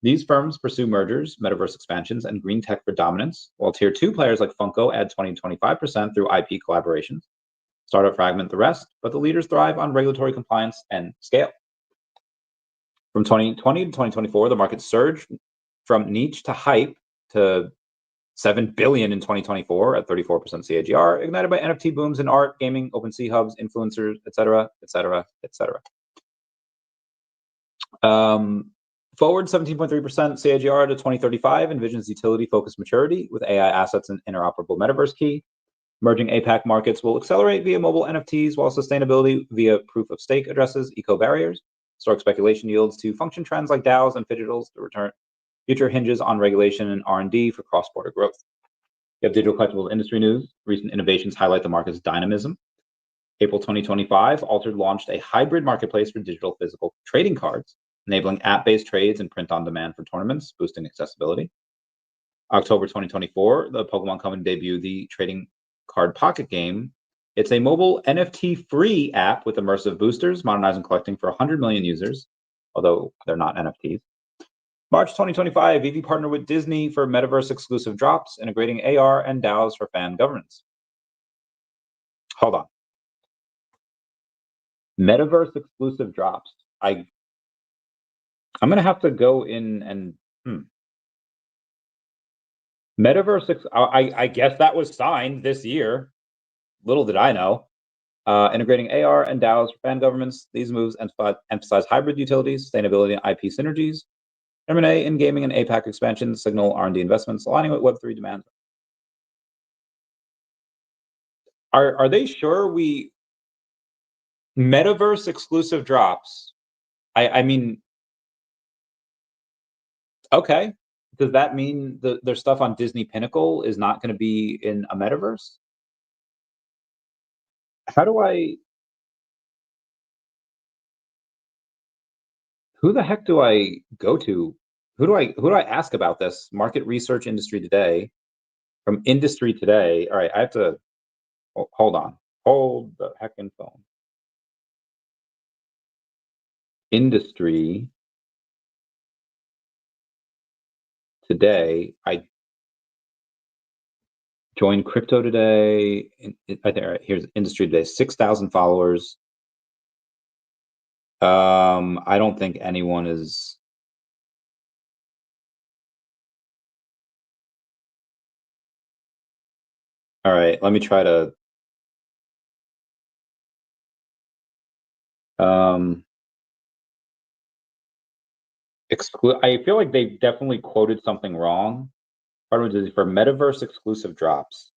These firms pursue mergers, metaverse expansions, and green tech for dominance, while tier 2 players like Funko add 20 to 25% through IP collaborations. Startup fragment the rest, but the leaders thrive on regulatory compliance and scale. From 2020 to 2024, the market surged from niche to hype to $7 billion in 2024 at 34% CAGR, ignited by NFT booms in art, gaming, OpenSea hubs, influencers, etc., etc., etc. Forward 17.3% CAGR to 2035 envisions utility-focused maturity with AI assets and interoperable metaverse key. Emerging APAC markets will accelerate via mobile NFTs, while sustainability via proof-of-stake addresses eco barriers. Historic speculation yields to function trends like DAOs and fidgetals. The return future hinges on regulation and R&D for cross-border growth. You have digital collectibles industry news. Recent innovations highlight the market's dynamism. April 2025, Altered launched a hybrid marketplace for digital physical trading cards, enabling app-based trades and print-on-demand for tournaments, boosting accessibility. October 2024, the Pokemon Company debuted the trading card pocket game. It's a mobile NFT-free app with immersive boosters, modernizing collecting for 100 million users, although they're not NFTs. March 2025, VeVe partnered with Disney for Metaverse exclusive drops, integrating AR and DAOs for fan governance. Hold on. Metaverse exclusive drops. I'm going to have to go in and Metaverse. I guess that was signed this year. Little did I know. Integrating AR and DAOs for fan governments. These moves emphasize hybrid utilities, sustainability, and IP synergies. M&A in gaming and APAC expansion, signal R&D investments, aligning with Web3 demand. Are they sure we Metaverse exclusive drops? I mean, okay. Does that mean their stuff on Disney Pinnacle is not going to be in a metaverse? How do I? Who the heck do I go to? Who do I ask about this? Market Research Industry Today, from Industry Today. All right, I have to hold on. Hold the heckin' phone. Industry Today. I joined crypto today. I think right, here's Industry Today. 6,000 followers. I don't think anyone is All right, let me try to. Exclude. I feel like they definitely quoted something wrong. Part of it is for Metaverse exclusive drops.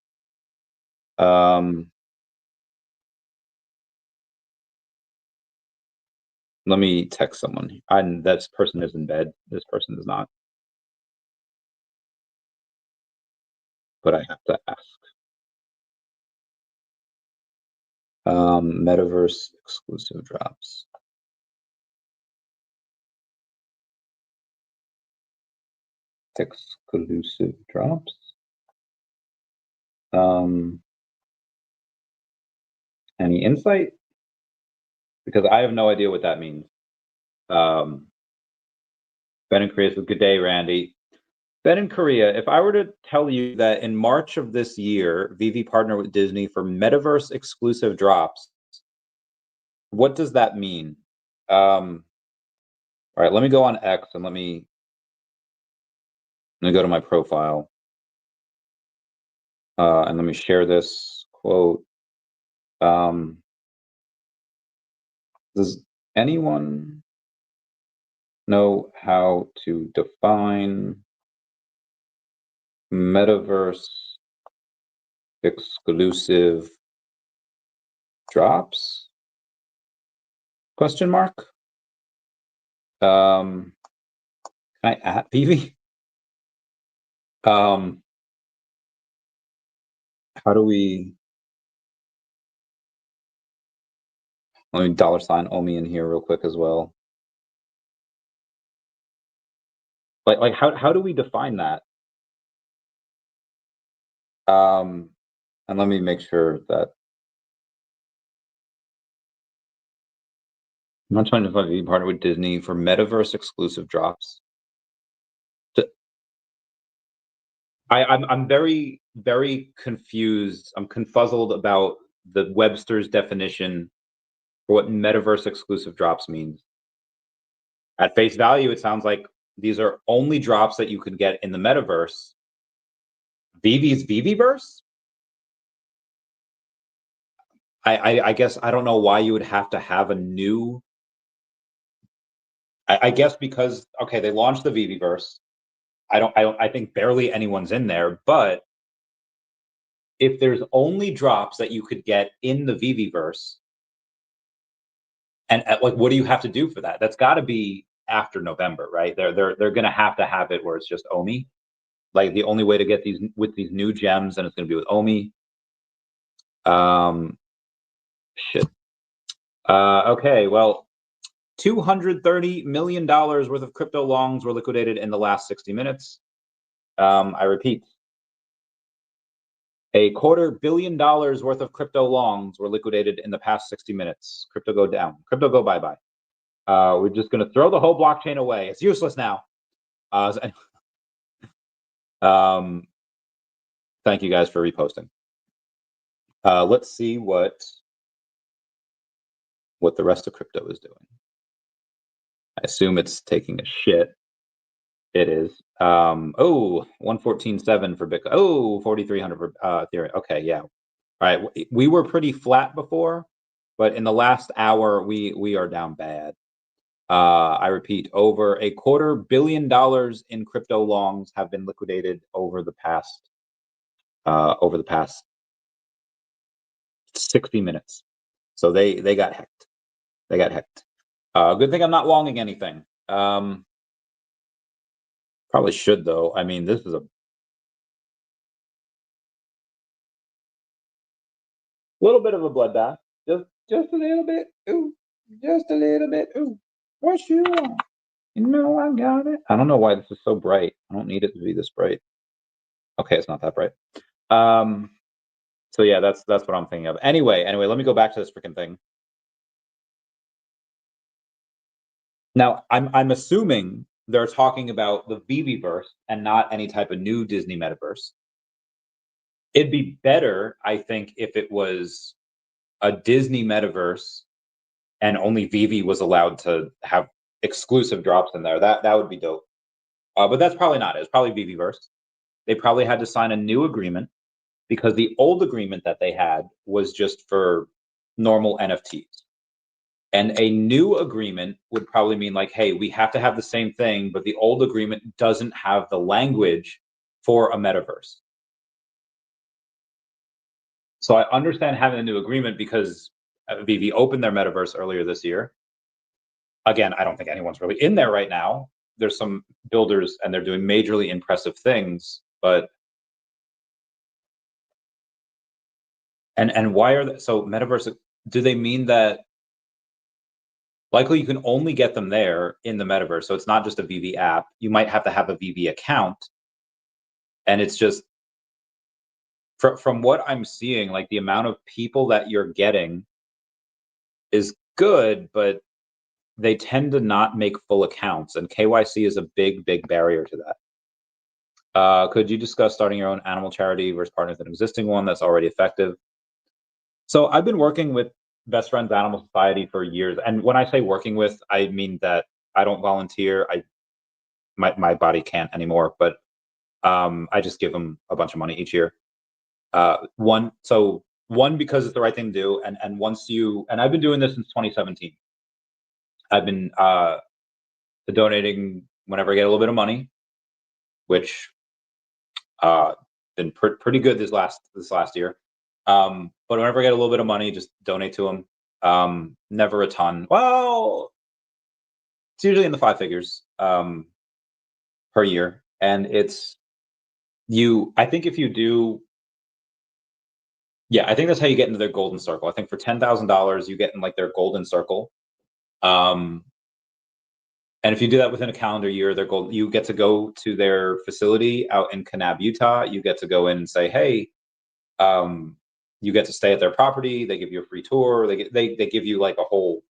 Let me text someone. That person is in bed. This person is not. But I have to ask. Metaverse exclusive drops. Exclusive drops. Any insight? Because I have no idea what that means. Ben and Korea says, good day, Randy. Ben in Korea, if I were to tell you that in March of this year, VeVe partnered with Disney for Metaverse exclusive drops, what does that mean? All right, let me go on X and let me go to my profile. And let me share this quote. Does anyone know how to define Metaverse exclusive drops? Question mark. Can I at VeVe? How do we? Let me $ OMI in here real quick as well. Like how do we define that? And let me make sure that I'm not trying to find VeVe partner with Disney for Metaverse exclusive drops. I'm very confused. I'm confuzzled about the Webster's definition for what Metaverse exclusive drops means. At face value, it sounds like these are only drops that you could get in the Metaverse. VeVe's VeVeverse? I guess I don't know why you would have to have a new. I guess because okay, they launched the VeVeverse. I think barely anyone's in there, but if there's only drops that you could get in the VeVeverse, and like, what do you have to do for that? That's got to be after November, right? They're going to have it where it's just OMI. Like the only way to get these with these new gems, and it's going to be with OMI. Shit. Okay, well, $230 million worth of crypto longs were liquidated in the last 60 minutes. I repeat, $250 million worth of crypto longs were liquidated in the past 60 minutes. Crypto go down. Crypto go bye-bye. We're just going to throw the whole blockchain away. It's useless now. Thank you guys for reposting. Let's see what the rest of crypto is doing. I assume it's taking a shit. It is. 114.7 for Bitcoin. Oh, 4,300 for Ethereum. Okay, yeah. All right. We were pretty flat before, but in the last hour, we are down bad. I repeat, over $250 million in crypto longs have been liquidated over the past 60 minutes. So they got hacked. They got hacked. Good thing I'm not longing anything. Probably should though. I mean, this is a little bit of a bloodbath. Just a little bit. Ooh, just a little bit. Ooh, what you want? You know I got it. I don't know why this is so bright. I don't need it to be this bright. Okay, it's not that bright. So yeah, that's what I'm thinking of. Anyway, let me go back to this freaking thing. Now, I'm assuming they're talking about the VeVeverse and not any type of new Disney metaverse. It'd be better, I think, if it was a Disney metaverse and only VeVe was allowed to have exclusive drops in there. That would be dope. But that's probably not it. It's probably VeVeverse. They probably had to sign a new agreement because the old agreement that they had was just for normal NFTs. And a new agreement would probably mean like, hey, we have to have the same thing, but the old agreement doesn't have the language for a metaverse. So I understand having a new agreement because VeVe opened their metaverse earlier this year. Again, I don't think anyone's really in there right now. There's some builders and they're doing majorly impressive things, but and why are they, so metaverse, do they mean that likely you can only get them there in the metaverse? So it's not just a VeVe app. You might have to have a VeVe account, and it's just from what I'm seeing, like the amount of people that you're getting is good, but they tend to not make full accounts, and KYC is a big barrier to that. Could you discuss starting your own animal charity versus partnering with an existing one that's already effective? So I've been working with Best Friends Animal Society for years, and when I say working with, I mean that I don't volunteer. My body can't anymore, but I just give them a bunch of money each year. One because it's the right thing to do, and I've been doing this since 2017. I've been donating whenever I get a little bit of money, which been pretty good this last year. But whenever I get a little bit of money, just donate to them. Never a ton. Well, it's usually in the 5 figures per year, and I think if you do, yeah, I think that's how you get into their golden circle. I think for $10,000, you get in like their golden circle. And if you do that within a calendar year, you get to go to their facility out in Kanab, Utah. You get to go in and say, hey, you get to stay at their property. They give you a free tour. They give you like a whole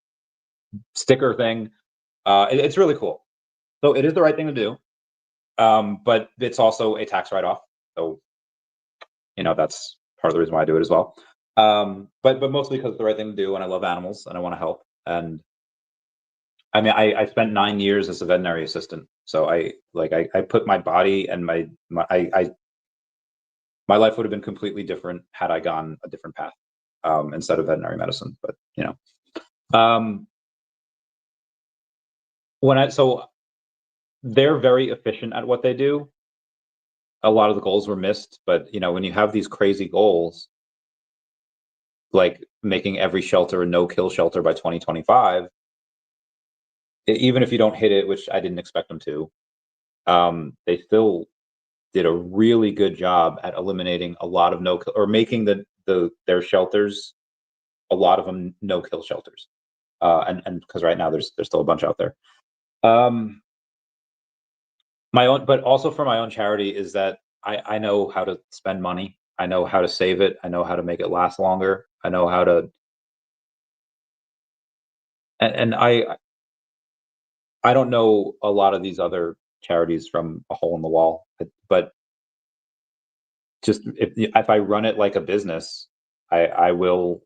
sticker thing. It's really cool. So it is the right thing to do. But it's also a tax write-off. So, that's part of the reason why I do it as well. But mostly because it's the right thing to do, and I love animals and I want to help. And I mean, I spent 9 years as a veterinary assistant. So I put my body and my life would have been completely different had I gone a different path instead of veterinary medicine. But so they're very efficient at what they do. A lot of the goals were missed, but when you have these crazy goals, like making every shelter a no-kill shelter by 2025, even if you don't hit it, which I didn't expect them to, they still did a really good job at eliminating a lot of no-kill, or making their shelters, a lot of them no-kill shelters. And because right now there's still a bunch out there. My own, but also for my own charity, is that I know how to spend money. I know how to save it. I know how to make it last longer. I know how to, and I don't know a lot of these other charities from a hole in the wall, but just if I run it like a business, I will.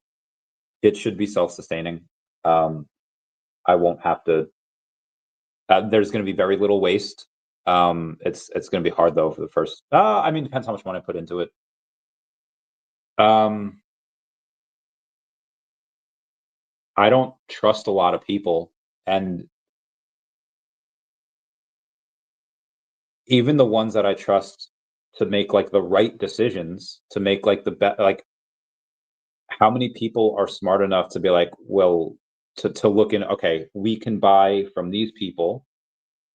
It should be self-sustaining. I won't have to. There's going to be very little waste. It's going to be hard though for the first. I mean, depends how much money I put into it. I don't trust a lot of people, and even the ones that I trust to make like the right decisions, to make like the best, like how many people are smart enough to be like, well, to look in, okay, we can buy from these people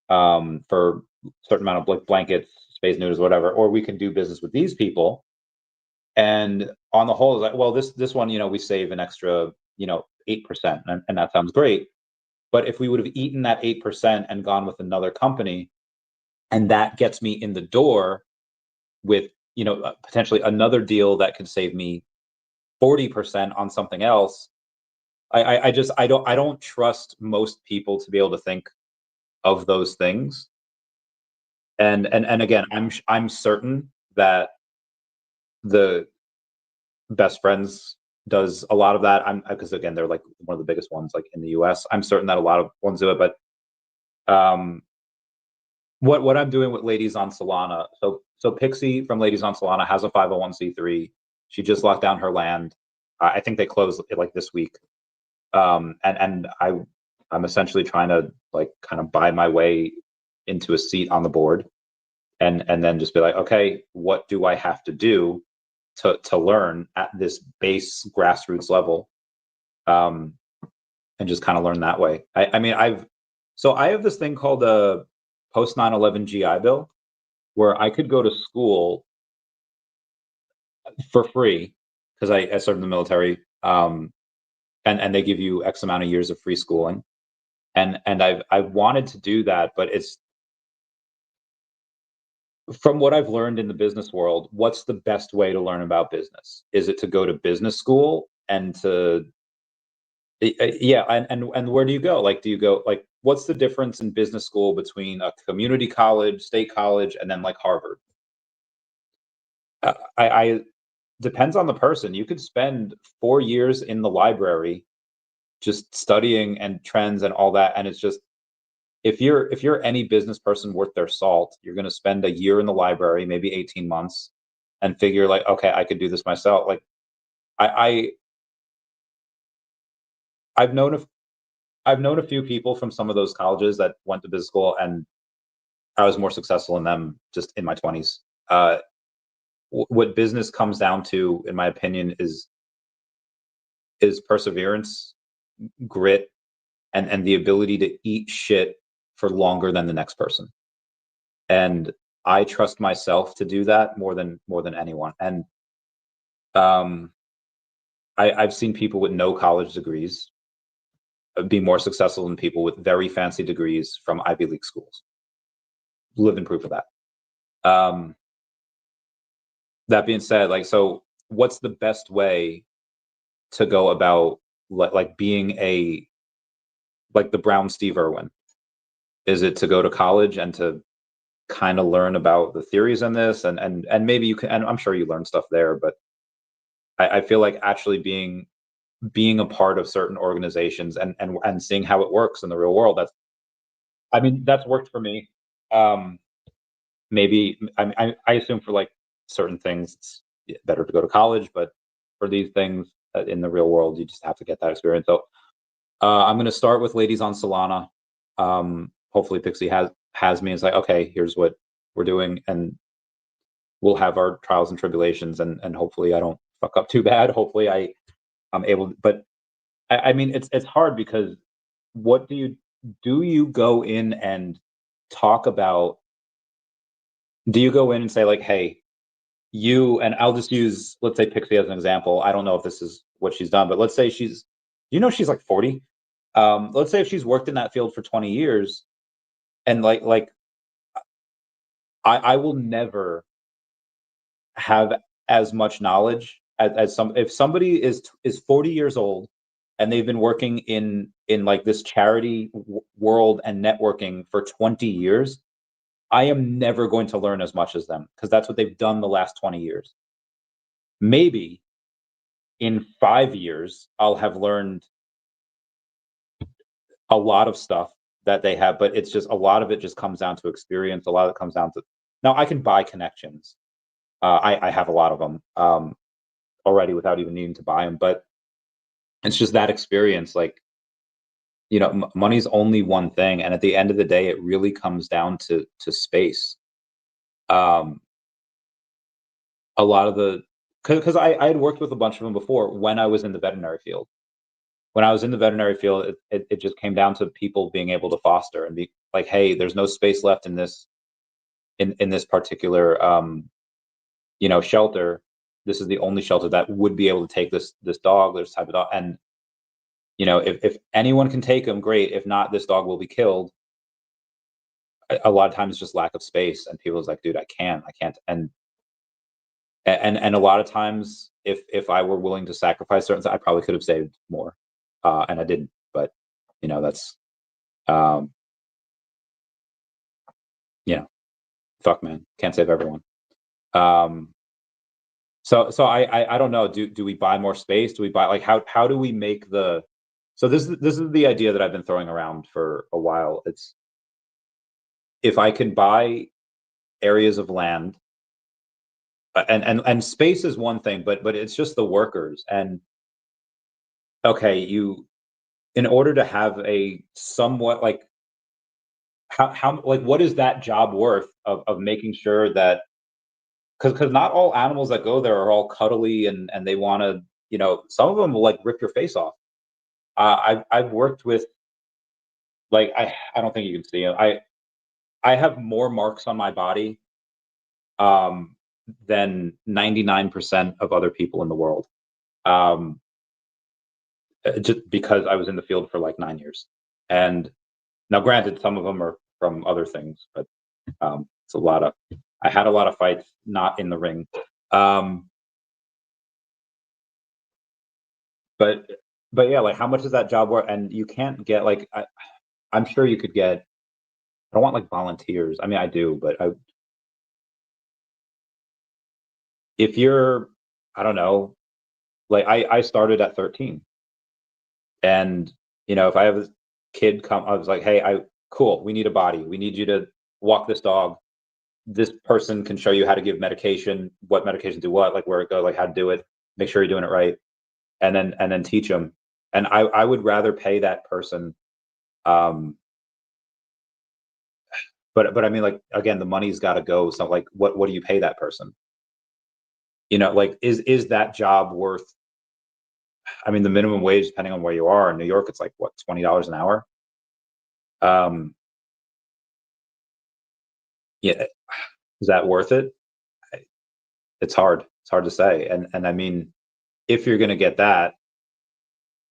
for a certain amount of like blankets, space neuters, whatever, or we can do business with these people. And on the whole, is like, well, this one, we save an extra, 8%, and that sounds great. But if we would have eaten that 8% and gone with another company, and that gets me in the door with, potentially another deal that could save me 40% on something else. I don't trust most people to be able to think of those things. And again, I'm certain that the Best Friends does a lot of that. Because again, they're like one of the biggest ones like in the US. I'm certain that a lot of ones do it, but what I'm doing with Ladies on Solana. So Pixie from Ladies on Solana has a 501c3. She just locked down her land. I think they closed it like this week. And I'm essentially trying to like kind of buy my way into a seat on the board, and then just be like, okay, what do I have to do to learn at this base grassroots level, and just kind of learn that way. I mean, I have this thing called a post 9/11 GI Bill, where I could go to school for free because I served in the military, and they give you X amount of years of free schooling, and I've wanted to do that, but it's from what I've learned in the business world, what's the best way to learn about business? Is it to go to business school and to yeah, and where do you go? Like, do you go like what's the difference in business school between a community college, state college, and then like Harvard? I depends on the person. You could spend 4 years in the library just studying and trends and all that, and it's just if you're any business person worth their salt, you're going to spend a year in the library, maybe 18 months, and figure like, okay, I could do this myself. Like I I've known a few people from some of those colleges that went to business school, and I was more successful in them just in my 20s. What business comes down to, in my opinion, is perseverance, grit, and the ability to eat shit for longer than the next person. And I trust myself to do that more than anyone. And um, I've seen people with no college degrees be more successful than people with very fancy degrees from Ivy League schools. Living proof of that. That being said, like, so what's the best way to go about like being a like the Brown Steve Irwin? Is it to go to college and to kind of learn about the theories in this, and maybe you can, and I'm sure you learn stuff there, but I feel like actually being a part of certain organizations and seeing how it works in the real world, that's worked for me. Maybe I assume for like certain things it's better to go to college, but for these things in the real world, you just have to get that experience. So I'm going to start with Ladies on Solana. Hopefully Pixie has me and say, okay, here's what we're doing, and we'll have our trials and tribulations, and hopefully I don't fuck up too bad. Hopefully I'm able, but I mean, it's hard because what do you go in and talk about? Do you go in and say like, hey, and I'll just use, let's say Pixie as an example. I don't know if this is what she's done, but let's say she's like 40. Let's say if she's worked in that field for 20 years, and like I will never have as much knowledge as if somebody is 40 years old and they've been working in like this charity world and networking for 20 years. I am never going to learn as much as them because that's what they've done the last 20 years. Maybe in 5 years, I'll have learned a lot of stuff that they have, but it's just a lot of it just comes down to experience. A lot of it comes down to, now I can buy connections. I have a lot of them already without even needing to buy them, but it's just that experience. Like, money's only one thing, and at the end of the day, it really comes down to space. A lot of the because I had worked with a bunch of them before when I was in the veterinary field. When I was in the veterinary field, it just came down to people being able to foster and be like, hey, there's no space left in this particular shelter. This is the only shelter that would be able to take this dog, this type of dog. And if anyone can take him, great. If not, this dog will be killed. A lot of times it's just lack of space, and people's like, dude, I can't. And a lot of times if I were willing to sacrifice certain things, I probably could have saved more. And I didn't, but that's fuck, man, can't save everyone. So I don't know. Do we buy more space? Do we buy, like, how do we make so this is the idea that I've been throwing around for a while. if I could buy areas of land, and space is one thing, but it's just the workers. And okay, in order to have a somewhat like how like what is that job worth of making sure that, because not all animals that go there are all cuddly and they want to, some of them will like rip your face off. I've worked with, like, I don't think you can see it. I have more marks on my body um than 99% of other people in the world. Um just because I was in the field for like 9 years. And now granted, some of them are from other things, but it's a lot of, I had a lot of fights not in the ring. Um but yeah, like how much is that job worth? And you can't get like I'm sure you could get, I don't want like volunteers. I mean, I do, but if you're, I don't know, like I started at 13, and if I have a kid come, I was like, hey, cool, we need a body. We need you to walk this dog. This person can show you how to give medication, what medication do what, like where it goes, like how to do it, make sure you're doing it right, and then teach them. And I would rather pay that person. Um, but I mean, like again, the money's got to go. So like, what do you pay that person? Like is that job worth? I mean, the minimum wage, depending on where you are in New York, it's like what, $20 an hour. Um, yeah, is that worth it? It's hard. It's hard to say. And I mean, if you're going to get that,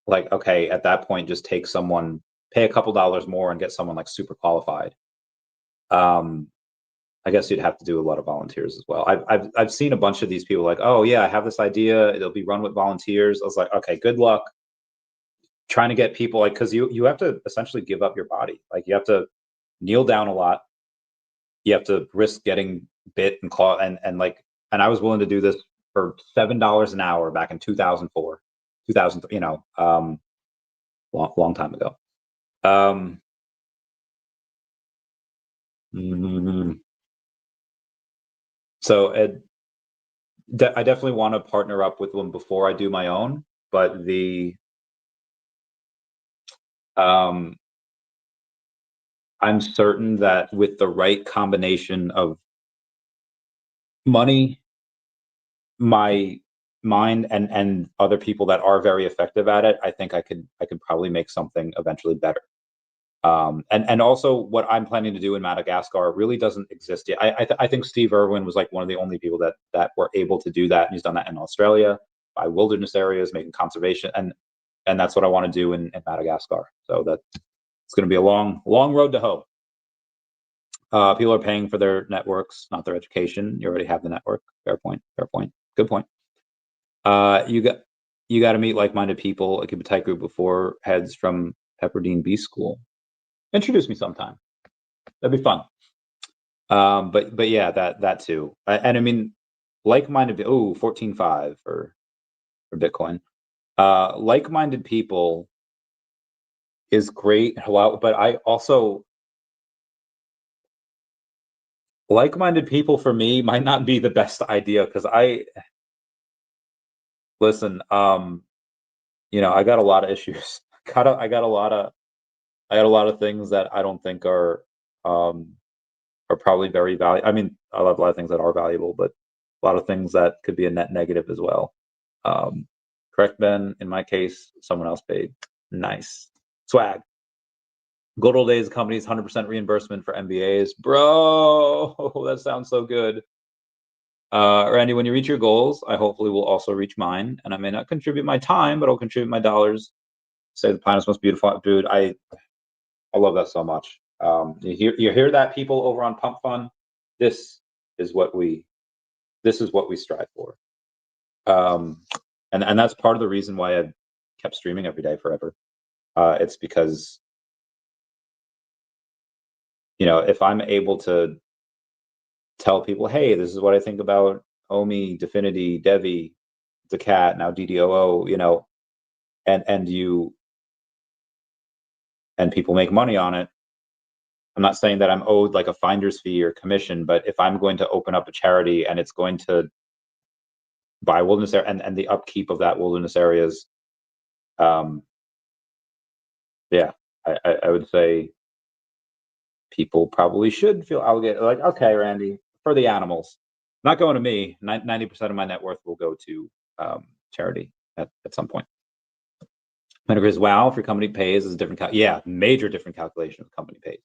like, okay, at that point, just take someone, pay a couple dollars more, and get someone like super qualified. Um, I guess you'd have to do a lot of volunteers as well. I've seen a bunch of these people like, oh yeah, I have this idea. It'll be run with volunteers. I was like, okay, good luck trying to get people, like, because you have to essentially give up your body. Like you have to kneel down a lot. You have to risk getting bit and claw, and I was willing to do this for $7 an hour back in 2004, 2000, long time ago. Um, mm, so I definitely want to partner up with them before I do my own, but um, I'm certain that with the right combination of money, my mind, and other people that are very effective at it, I think I could probably make something eventually better. And also what I'm planning to do in Madagascar really doesn't exist yet. I think Steve Irwin was like one of the only people that were able to do that, and he's done that in Australia by wilderness areas, making conservation, and that's what I want to do in Madagascar. So that it's going to be a long road to hoe. People are paying for their networks, not their education. You already have the network. Fair point. Fair point. Good point. You got to meet like-minded people. Keep a tight group before heads from Pepperdine B School. Introduce me sometime. That'd be fun. But yeah, that too. And I mean, like-minded. Oh, 14.5 for Bitcoin. Like-minded people is great. But I also, like-minded people for me might not be the best idea, because listen. I got a lot of issues. I got a lot of things that I don't think um are probably very valuable. I mean, I love a lot of things that are valuable, but a lot of things that could be a net negative as well. Um, Correct, Ben? In my case, someone else paid. Nice. Swag. Good old days companies, 100% reimbursement for MBAs. Bro, that sounds so good. Randy, when you reach your goals, I hopefully will also reach mine. And I may not contribute my time, but I'll contribute my dollars. Say the planet's most beautiful. Dude, I love that so much. You hear that, people over on Pump Fund? This is what we strive for. And that's part of the reason why I've kept streaming every day forever. It's because, if I'm able to tell people, hey, this is what I think about OMI, Definity, DEVVE, daCat, now DDOO, and people make money on it. I'm not saying that I'm owed like a finder's fee or commission, but if I'm going to open up a charity and it's going to buy wilderness area and the upkeep of that wilderness areas, yeah, I would say people probably should feel obligated. Like, okay, Randy, for the animals, not going to me. 90% of my net worth will go to charity at some point. Metaverse, wow, if your company pays is a different yeah, major different calculation if the company pays.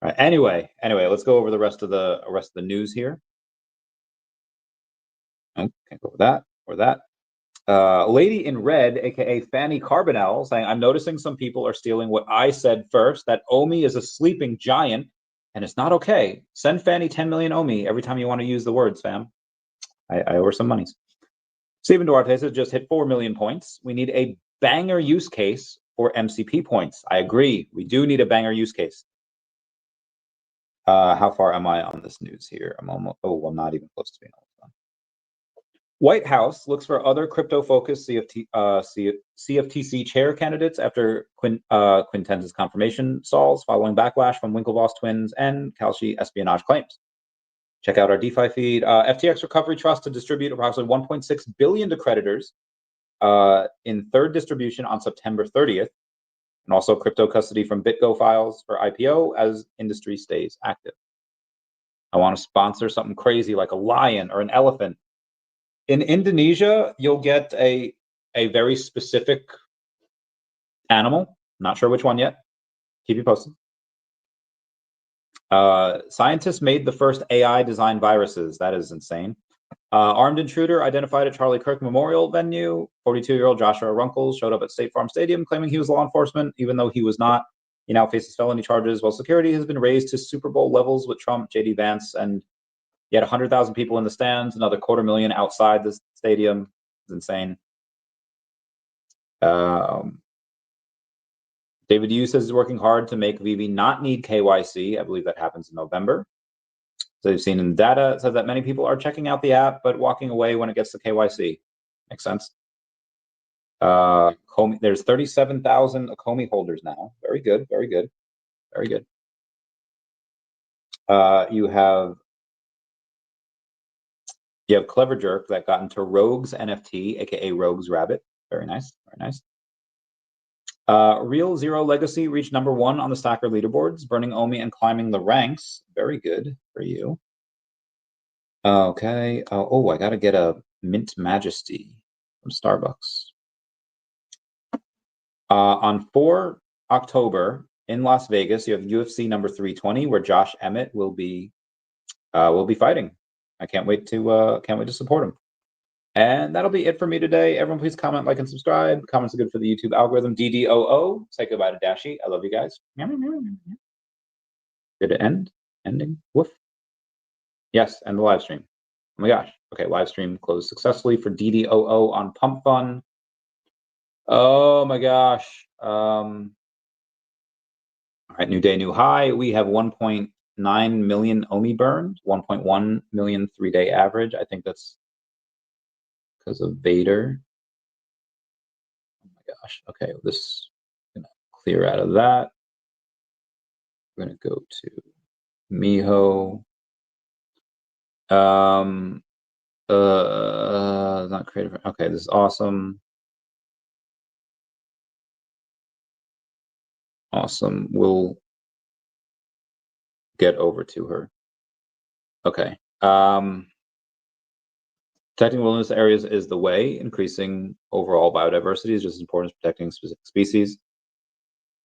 All right. Anyway, let's go over the rest of the news here. Oh, can't go over that or that. Lady in red, aka Fanny Carbonell, saying, I'm noticing some people are stealing what I said first, that OMI is a sleeping giant, and it's not okay. Send Fanny 10 million OMI every time you want to use the words, fam. I owe her some monies. Stephen Duarte says, just hit 4 million points. We need a banger use case for MCP points. I agree. We do need a banger use case. How far am I on this news here? I'm almost, I'm not even close to being almost done. White House looks for other crypto-focused CFTC chair candidates after Quintenz's confirmation stalls following backlash from Winklevoss twins and Kalshi espionage claims. Check out our DeFi feed. FTX Recovery Trust to distribute approximately 1.6 billion to creditors in third distribution on September 30th, and also crypto custody from BitGo files for IPO as industry stays active. I want to sponsor something crazy like a lion or an elephant. In Indonesia, you'll get a very specific animal. Not sure which one yet. Keep you posted. Scientists made the first AI-designed viruses. That is insane. Armed intruder identified at Charlie Kirk Memorial venue. 42-year-old Joshua Runkles showed up at State Farm Stadium claiming he was law enforcement, even though he was not. He now faces felony charges while security has been raised to Super Bowl levels with Trump, JD Vance, and you had 100,000 people in the stands, another 250,000 outside the stadium. It's insane. David Yu says he's working hard to make VeVe not need KYC. I believe that happens in November. So you've seen in the data, it says that many people are checking out the app, but walking away when it gets to KYC. Makes sense. There's 37,000 Akomi holders now. Very good, very good, very good. You have Clever Jerk that got into Rogues NFT, aka Rogues Rabbit. Very nice, very nice. Real Zero Legacy reached #1 on the Stacker leaderboards, burning OMI and climbing the ranks. Very good for you. Okay. Oh, I gotta get a Mint Majesty from Starbucks. On 4 October in Las Vegas, you have UFC number 320, where Josh Emmett will be fighting. I can't wait to support him. And that'll be it for me today. Everyone, please comment, like, and subscribe. Comments are good for the YouTube algorithm. DDOO. Say goodbye to Dashi. I love you guys. Did it end? Ending? Woof. Yes, and the live stream. Oh my gosh. Okay, live stream closed successfully for DDOO on Pump Fun. Oh my gosh. All right, new day, new high. We have 1.9 million OMI burned, 1.1 million 3-day average. I think that's because of Vader. Oh my gosh. Okay, this I'm gonna clear out of that. We're gonna go to Miho. Not creative. Okay, this is awesome. Awesome. We'll get over to her. Okay. Protecting wilderness areas is the way. Increasing overall biodiversity is just as important as protecting specific species.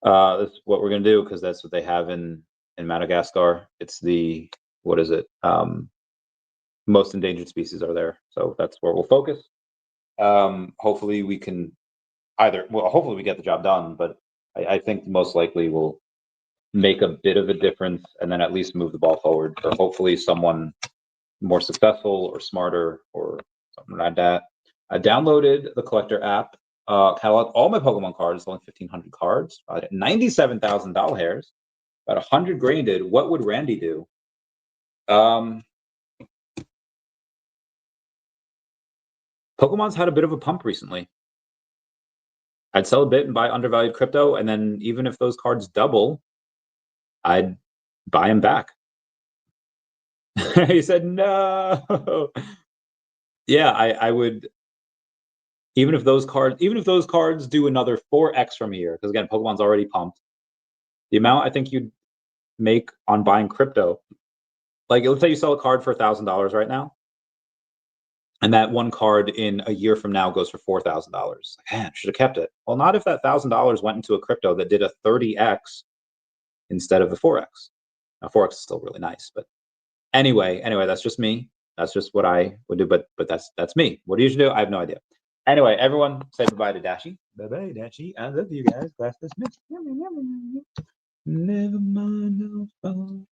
That's what we're going to do because that's what they have in Madagascar. It's the, what is it? Most endangered species are there. So that's where we'll focus. Hopefully we can hopefully we get the job done, but I think most likely we'll make a bit of a difference and then at least move the ball forward for hopefully someone more successful or smarter or something like that. I downloaded the collector app, catalog all my Pokemon cards, only 1,500 cards, 97,000 doll hairs, about 100 graded. What would Randy do? Pokemon's had a bit of a pump recently. I'd sell a bit and buy undervalued crypto, and then even if those cards double, I'd buy him back. He said no. Yeah, I would. Even if those cards do another 4x from here, because again, Pokemon's already pumped. The amount I think you'd make on buying crypto, like let's say you sell a card for $1,000 right now, and that one card in a year from now goes for $4,000. Man, should have kept it. Well, not if that $1,000 went into a crypto that did a 30x instead of the 4x. Now 4x is still really nice, but anyway, that's just me. That's just what I would do. But that's me. What do you usually do? I have no idea. Anyway, everyone say goodbye to Dashi. Bye-bye, Dashi. I love you guys. Class dismissed. Never mind.